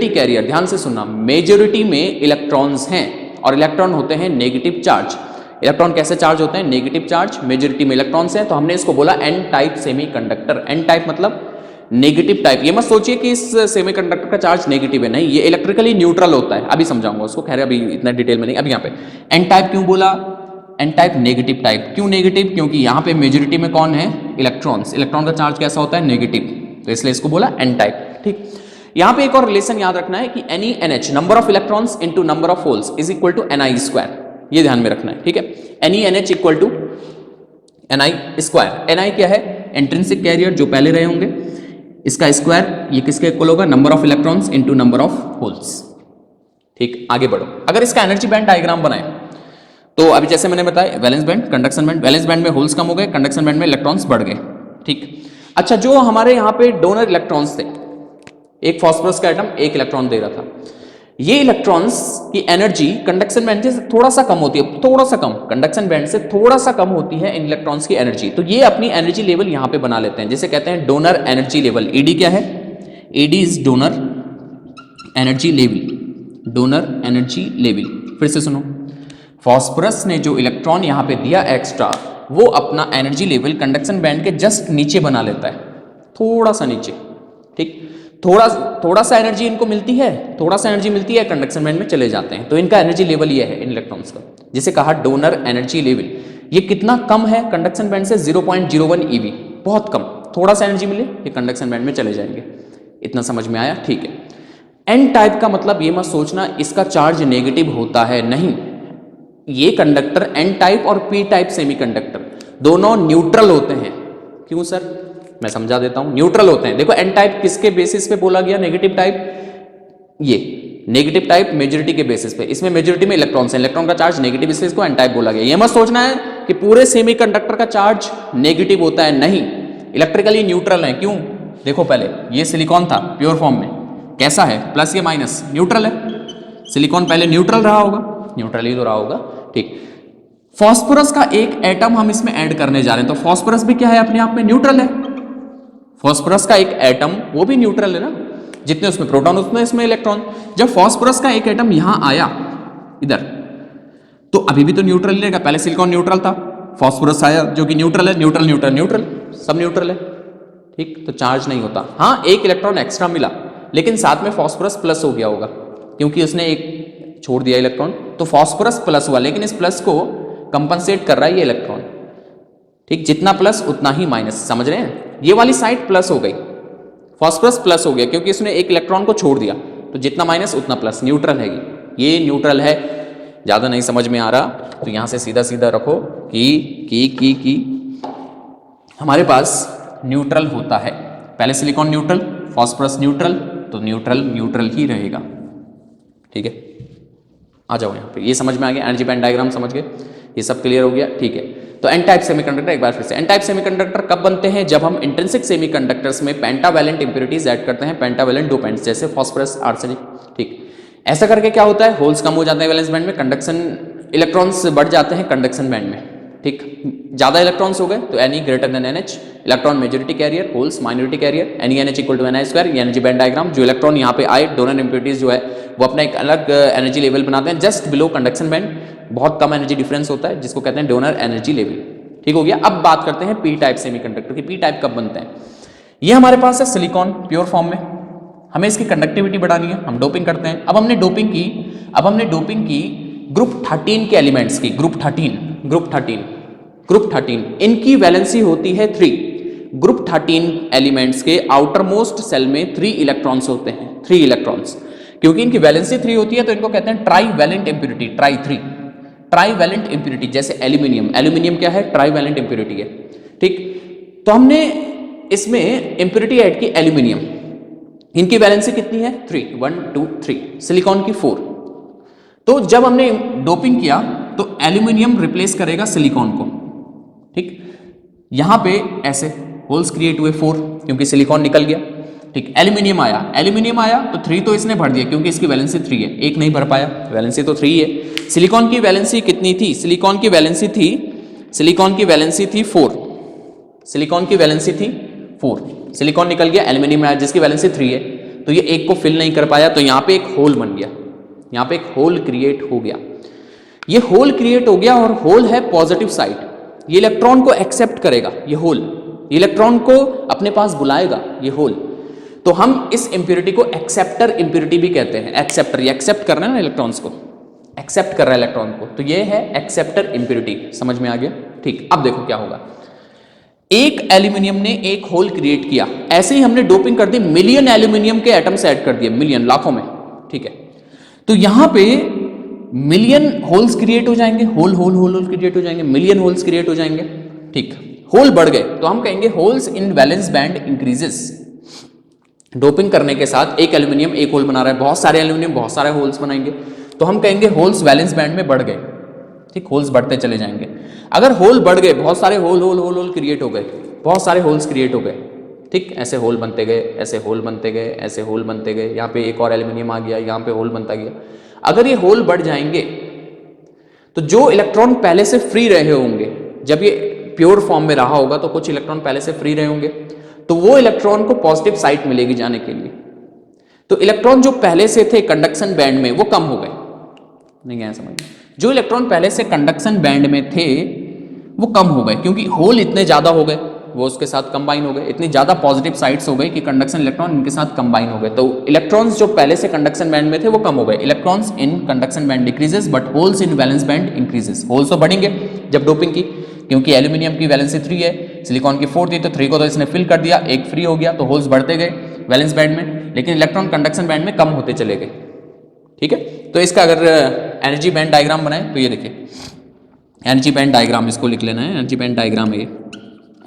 कैरियर, ध्यान से सुनना, मेजॉरिटी में इलेक्ट्रॉन्स हैं, और इलेक्ट्रॉन होते हैं नेगेटिव चार्ज। इलेक्ट्रॉन कैसे चार्ज होते हैं? Negative charge. मेजॉरिटी में इलेक्ट्रॉन्स हैं, तो हमने इसको बोला N type semiconductor. N type मतलब नेगेटिव टाइप। ये मत सोचिए कि इस सेमीकंडक्टर का चार्ज नेगेटिव है, नहीं, ये इलेक्ट्रिकली न्यूट्रल होता है। अभी समझाऊंगा उसको, खैर अभी इतना डिटेल में नहीं। अभी यहाँ पे एन टाइप क्यों बोला? N type negative type. क्यों नेगेटिव? क्योंकि यहाँ पे मेजॉरिटी में कौन है? इलेक्ट्रॉन्स। इलेक्ट्रॉन का चार्ज कैसा होता है? नेगेटिव, तो इसलिए इसको बोला एन टाइप। ठीक, यहां पे एक और रिलेशन याद रखना है कि N E NH, number of electrons into number of holes, is equal to Ni square. ये ध्यान में रखना है, ठीक है। N E NH equal to Ni square. Ni क्या है? इंट्रिंसिक कैरियर, जो पहले रहे होंगे, इसका स्क्वायर, ये किसके इक्वल होगा? Number of electrons into number of holes. ठीक, आगे बढ़ो। अगर इसका एनर्जी बैंड डायग्राम बनाए तो अभी जैसे मैंने बताया, valence band, conduction band, valence band में होल्स कम हो गए, कंडक्शन बैंड में इलेक्ट्रॉन्स बढ़ गए। ठीक, अच्छा, जो हमारे यहां पे डोनर इलेक्ट्रॉन्स थे, एक फास्फोरस का एटम एक इलेक्ट्रॉन दे रहा था, ये इलेक्ट्रॉन्स की एनर्जी कंडक्शन बैंड से थोड़ा सा कम होती है, थोड़ा सा कम, कंडक्शन बैंड से थोड़ा सा कम होती है इन इलेक्ट्रॉन्स की एनर्जी। तो ये अपनी एनर्जी लेवल यहां पे बना लेते हैं, जिसे कहते हैं डोनर एनर्जी लेवल। ईडी क्या है? ED is donor energy level. Donor energy level. फिर से सुनो, फास्फोरस ने जो इलेक्ट्रॉन यहां पे दिया एक्स्ट्रा, वो अपना एनर्जी लेवल कंडक्शन बैंड के जस्ट नीचे बना लेता है, थोड़ा सा नीचे। ठीक, थोड़ा सा एनर्जी इनको मिलती है, थोड़ा सा एनर्जी मिलती है, कंडक्शन बैंड में चले जाते हैं। तो इनका एनर्जी लेवल ये है इन इलेक्ट्रॉन्स का, जिसे कहा डोनर एनर्जी लेवल। ये कितना कम है कंडक्शन बैंड से? 0.01 eV, बहुत कम। थोड़ा सा एनर्जी मिले, ये कंडक्शन बैंड में चले जाएंगे। इतना समझ में आया? ठीक है। एन टाइप का मतलब ये मत सोचना इसका चार्ज नेगेटिव होता है, नहीं। ये कंडक्टर एन टाइप और पी टाइप सेमीकंडक्टर दोनों न्यूट्रल होते हैं। क्यों सर? मैं समझा देता हूं। न्यूट्रल होते हैं। देखो, एन टाइप किसके बेसिस पे बोला गया नेगेटिव टाइप? ये नेगेटिव टाइप मेजॉरिटी के बेसिस पे। इसमें मेजॉरिटी में इलेक्ट्रॉन्स हैं, इलेक्ट्रॉन का चार्ज नेगेटिव, इसलिए इसको एन टाइप बोला गया। ये मत सोचना है कि पूरे सेमीकंडक्टर का चार्ज नेगेटिव होता है, नहीं, इलेक्ट्रिकली न्यूट्रल है। क्यों? देखो, पहले ये सिलिकॉन था प्योर फॉर्म में, कैसा है? प्लस या माइनस? न्यूट्रल है। सिलिकॉन पहले न्यूट्रल रहा होगा, न्यूट्रल ही तो रहा होगा। ठीक, फास्फोरस का एक एटम हम इसमें ऐड करने जा रहे हैं, तो फास्फोरस भी क्या है? अपने आप में न्यूट्रल है। फास्फोरस का एक एटम, वो भी न्यूट्रल है ना, जितने उसमें प्रोटॉन उतने इसमें इलेक्ट्रॉन। जब फास्फोरस का एक एटम यहां आया इधर, तो अभी भी तो न्यूट्रल ही रहेगा। पहले सिलिकॉन न्यूट्रल था, फास्फोरस आया जो कि न्यूट्रल है, न्यूट्रल न्यूट्रल न्यूट्रल, सब न्यूट्रल है। ठीक, तो चार्ज नहीं होता। हाँ, एक इलेक्ट्रॉन एक्स्ट्रा मिला, लेकिन साथ में फास्फोरस प्लस हो गया होगा, क्योंकि उसने एक छोड़ दिया इलेक्ट्रॉन, तो फास्फोरस प्लस हुआ, लेकिन इस प्लस को कंपनसेट कर रहा है ये इलेक्ट्रॉन। ठीक, जितना प्लस उतना ही माइनस, समझ रहे हैं? ये वाली साइड प्लस हो गई, फास्फोरस प्लस हो गया क्योंकि इसने एक इलेक्ट्रॉन को छोड़ दिया, तो जितना माइनस उतना प्लस, न्यूट्रल है ये न्यूट्रल है। ज्यादा नहीं समझ में आ रहा तो यहां से सीधा सीधा रखो कि हमारे पास न्यूट्रल होता है। पहले सिलिकॉन न्यूट्रल, फास्फोरस न्यूट्रल, तो न्यूट्रल न्यूट्रल ही रहेगा। ठीक है, आ जाओ यहाँ पे। ये समझ में आ गया? एनर्जी बैंड डायग्राम समझ गए? ये सब क्लियर हो गया? ठीक है। तो एन टाइप सेमीकंडक्टर, एक बार फिर से, एन टाइप सेमीकंडक्टर कब बनते हैं? जब हम इंट्रिंसिक सेमीकंडक्टर्स में पेंटावैलेंट इंप्योरिटीज ऐड करते हैं, पेंटावैलेंट डोपेंट्स, जैसे फास्फोरस, आर्सेनिक। ठीक, ऐसा करके क्या होता है? होल्स कम हो जाते हैं वैलेंस बैंड में, कंडक्शन इलेक्ट्रॉन्स बढ़ जाते हैं कंडक्शन बैंड में। ठीक, ज्यादा इलेक्ट्रॉन्स हो गए तो Ni greater than NH, electron majority carrier, holes minority carrier, NeNH equal to Ni square. ये एनर्जी बैंड डायग्राम। जो इलेक्ट्रॉन यहाँ पे आए, डोनर इंप्योरिटीज जो है वो अपना एक अलग एनर्जी लेवल बनाते हैं जस्ट बिलो कंडक्शन बैंड, बहुत कम एनर्जी डिफरेंस होता है, जिसको कहते हैं डोनर एनर्जी लेवल। ठीक हो गया। अब बात करते हैं पी टाइप सेमीकंडक्टर की। पी टाइप कब बनते हैं? ये हमारे पास है सिलिकॉन प्योर फॉर्म में, हमें इसकी कंडक्टिविटी बढ़ानी है, हम डोपिंग करते हैं। अब हमने डोपिंग की ग्रुप 13 के एलिमेंट्स की, ग्रुप 13 इनकी वैलेंसी होती है 3। ग्रुप 13 एलिमेंट्स के आउटर मोस्ट सेल में 3 इलेक्ट्रॉन्स होते हैं, 3 इलेक्ट्रॉन्स। क्योंकि इनकी वैलेंसी 3 होती है तो इनको कहते हैं trivalent impurity, trivalent impurity. जैसे एल्यूमिनियम, एल्यूमिनियम क्या है? ट्राई वैलेंट इंप्योरिटी है। ठीक, तो हमने इसमें इंप्योरिटी ऐड की एल्यूमिनियम, इनकी वैलेंसी कितनी है? 3, 1 2 3। सिलिकॉन की 4। तो जब हमने डोपिंग किया तो एल्यूमिनियम रिप्लेस करेगा सिलिकॉन को। ठीक, यहां पे ऐसे होल्स क्रिएट हुए 4, क्योंकि सिलिकॉन निकल गया। ठीक, एल्यूमिनियम आया तो 3 तो इसने भर दिया क्योंकि इसकी वैलेंसी 3 है, एक नहीं भर पाया, वैलेंसी तो 3 है। सिलिकॉन की वैलेंसी कितनी थी? सिलिकॉन की वैलेंसी थी 4। सिलिकॉन की वैलेंसी थी 4, सिलिकॉन निकल गया, एल्यूमिनियम आया जिसकी वैलेंसी 3 है, तो ये एक को फिल नहीं कर पाया, तो यहां पे एक होल बन गया, यहां पे एक होल क्रिएट हो गया। ये होल क्रिएट हो गया और होल है पॉजिटिव साइड, ये इलेक्ट्रॉन को एक्सेप्ट करेगा, ये होल इलेक्ट्रॉन को अपने पास बुलाएगा, ये होल। तो हम इस इंप्योरिटी को एक्सेप्टर इंप्योरिटी भी कहते हैं। एक्सेप्टर, ये एक्सेप्ट कर रहे हैं ना इलेक्ट्रॉन्स को, एक्सेप्ट कर रहा है इलेक्ट्रॉन को, तो ये है एक्सेप्टर इंप्योरिटी। समझ में आ गया? ठीक, अब देखो क्या होगा। एक एल्यूमिनियम ने एक होल क्रिएट किया, ऐसे ही हमने डोपिंग कर दी, मिलियन एल्यूमिनियम के एटम्स ऐड कर दिए, मिलियन, लाखों में। ठीक है, तो यहां पे मिलियन होल्स क्रिएट हो जाएंगे, होल क्रिएट हो जाएंगे, मिलियन होल्स क्रिएट हो जाएंगे। ठीक, होल बढ़ गए तो हम कहेंगे holes in valence band increases. Doping करने के साथ एक एल्यूमिनियम एक होल बना रहा है, बहुत सारे एल्यूमिनियम बहुत सारे होल्स बनाएंगे, तो हम कहेंगे होल्स वैलेंस बैंड में बढ़ गए। ठीक, होल्स बढ़ते चले जाएंगे। अगर होल बढ़ गए, बहुत सारे होल क्रिएट हो गए, बहुत सारे होल्स क्रिएट हो गए। ठीक, ऐसे होल बनते गए, ऐसे होल बनते गए, ऐसे होल बनते गए, यहाँ पे एक और एल्यूमिनियम आ गया, यहाँ पे होल बनता गया। अगर ये होल बढ़ जाएंगे तो जो इलेक्ट्रॉन पहले से फ्री रहे होंगे, जब ये प्योर फॉर्म में रहा होगा तो कुछ इलेक्ट्रॉन पहले से फ्री रहे होंगे, तो वो इलेक्ट्रॉन को पॉजिटिव साइड मिलेगी जाने के लिए। तो इलेक्ट्रॉन जो पहले से थे कंडक्शन बैंड में वो कम हो गए, नहीं आया समझ? जो इलेक्ट्रॉन पहले से कंडक्शन बैंड में थे वो कम हो गए, क्योंकि होल इतने ज्यादा हो गए, वो उसके साथ कंबाइन हो गए, इतनी ज्यादा पॉजिटिव साइड्स हो गई कि कंडक्शन इलेक्ट्रॉन इनके साथ कंबाइन हो गए। तो इलेक्ट्रॉन्स जो पहले से कंडक्शन बैंड में थे वो कम हो गए। Electrons in conduction band decreases but holes in valence band increases. Holes तो बढ़ेंगे जब डोपिंग की, क्योंकि एल्यूमिनियम की वैलेंसी 3 है, सिलिकॉन की 4 थी, तो 3 को तो इसने फिल कर दिया, एक फ्री हो गया, तो होल्स बढ़ते गए वैलेंस बैंड में, लेकिन इलेक्ट्रॉन कंडक्शन बैंड में कम होते चले गए। ठीक है, तो इसका अगर एनर्जी बैंड डायग्राम बनाए तो ये देखिए, एनर्जी बैंड डायग्राम, इसको लिख लेना है, एनर्जी बैंड डायग्राम है ये,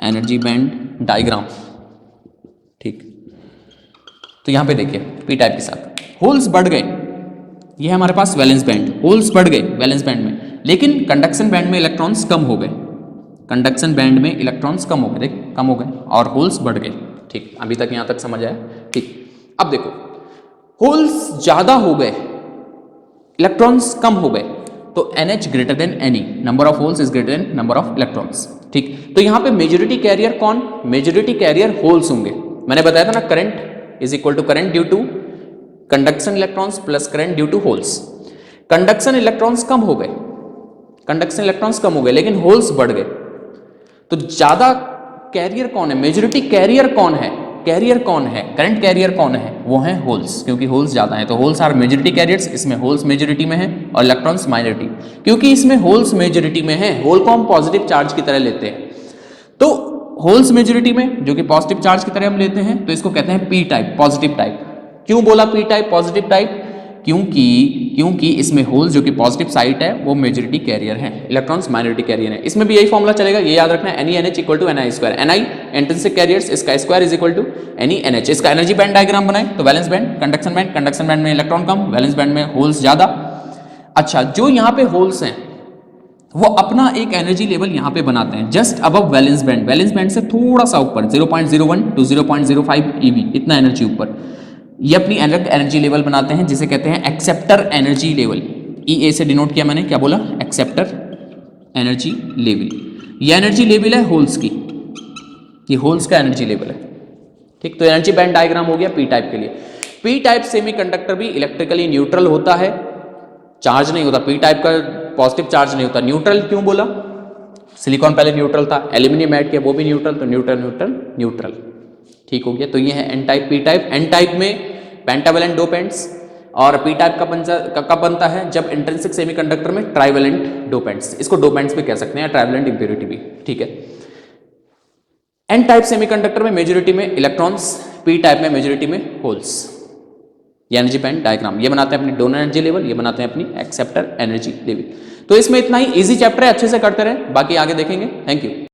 एनर्जी बैंड डायग्राम। ठीक, तो यहां पे देखिए पी टाइप के साथ होल्स बढ़ गए, ये है हमारे पास वैलेंस बैंड, होल्स बढ़ गए वैलेंस बैंड में, लेकिन कंडक्शन बैंड में इलेक्ट्रॉन्स कम हो गए, कंडक्शन बैंड में इलेक्ट्रॉन्स कम हो गए, देख कम हो गए, और होल्स बढ़ गए। ठीक, अभी तक यहां तक समझ आया? ठीक, अब देखो होल्स ज्यादा हो गए, इलेक्ट्रॉन्स कम हो गए, तो NH greater than NE, number of holes is greater than number of electrons. ठीक, तो यहां पे मेजॉरिटी कैरियर कौन? मेजॉरिटी कैरियर होल्स होंगे। मैंने बताया था ना, current is equal to current due to conduction electrons plus current due to holes. Conduction electrons कम हो गए, कंडक्शन इलेक्ट्रॉन्स कम हो गए, लेकिन होल्स बढ़ गए, तो ज्यादा कैरियर कौन है? मेजॉरिटी कैरियर कौन है? कैरियर कौन है? करंट कैरियर कौन है? वो है होल्स, क्योंकि होल्स ज्यादा है, तो होल्स आर मेजॉरिटी कैरियर्स। इसमें होल्स मेजॉरिटी में है और इलेक्ट्रॉन्स माइनॉरिटी, क्योंकि इसमें होल्स मेजॉरिटी में है, होल को हम पॉजिटिव चार्ज की तरह लेते हैं, तो होल्स मेजॉरिटी में जो कि पॉजिटिव चार्ज की तरह हम लेते हैं, तो इसको कहते हैं पी टाइप, पॉजिटिव टाइप। क्यों बोला पी टाइप, पॉजिटिव टाइप? क्योंकि इसमें होल्स जो कि पॉजिटिव साइड है वो मेजॉरिटी कैरियर है, इलेक्ट्रॉन्स माइनॉरिटी कैरियर है। इसमें भी यही फॉर्मूला चलेगा, ये याद रखना है, NeNH equal to Ni square, Ni intrinsic carriers, इसका square is equal to NeNH। इसका एनर्जी बैंड डायग्राम बनाए तो वैलेंस बैंड, कंडक्शन बैंड में इलेक्ट्रॉन कम, वैलेंस बैंड में होल्स ज्यादा। अच्छा, जो यहाँ पे होल्स हैं वो अपना एक एनर्जी लेवल यहाँ पे बनाते हैं just above valence band, valence band से थोड़ा सा ऊपर 0.01 टू 0.05 eV, इतना एनर्जी ऊपर, ये अपनी अलग एनर्जी लेवल बनाते हैं जिसे कहते हैं एक्सेप्टर एनर्जी लेवल। EA से डिनोट किया मैंने, क्या बोला? Acceptor energy level. ये एनर्जी लेवल है होल्स की, ये होल्स का एनर्जी लेवल है। ठीक, तो एनर्जी बैंड डायग्राम हो गया पी टाइप के लिए। पी टाइप सेमीकंडक्टर भी इलेक्ट्रिकली न्यूट्रल होता है, चार्ज नहीं होता, पी टाइप का पॉजिटिव चार्ज नहीं होता। न्यूट्रल क्यों बोला? सिलिकॉन पहले न्यूट्रल था, एल्यूमिनियम ऐड किया वो भी न्यूट्रल, तो न्यूट्रल। ठीक हो गया, तो ये है N type, P type. N type में पेंटावैलेंट डोपेंट्स, और पी टाइप का कब बनता है? जब इंट्रिंसिक सेमीकंडक्टर में ट्राइवैलेंट डोपेंट्स, इसको डोपेंट्स भी कह सकते हैं, ट्राइवैलेंट इंप्योरिटी भी। ठीक है, एन टाइप सेमीकंडक्टर में मेजॉरिटी में इलेक्ट्रॉन्स, पी टाइप में मेजॉरिटी में होल्स। ये एनर्जी बैंड डायग्राम, ये बनाते हैं अपनी डोनर एनर्जी लेवल, ये बनाते हैं अपनी एक्सेप्टर एनर्जी लेवल। तो इसमें इतना ही, इजी चैप्टर है, अच्छे से करते रहे, बाकी आगे देखेंगे। Thank you.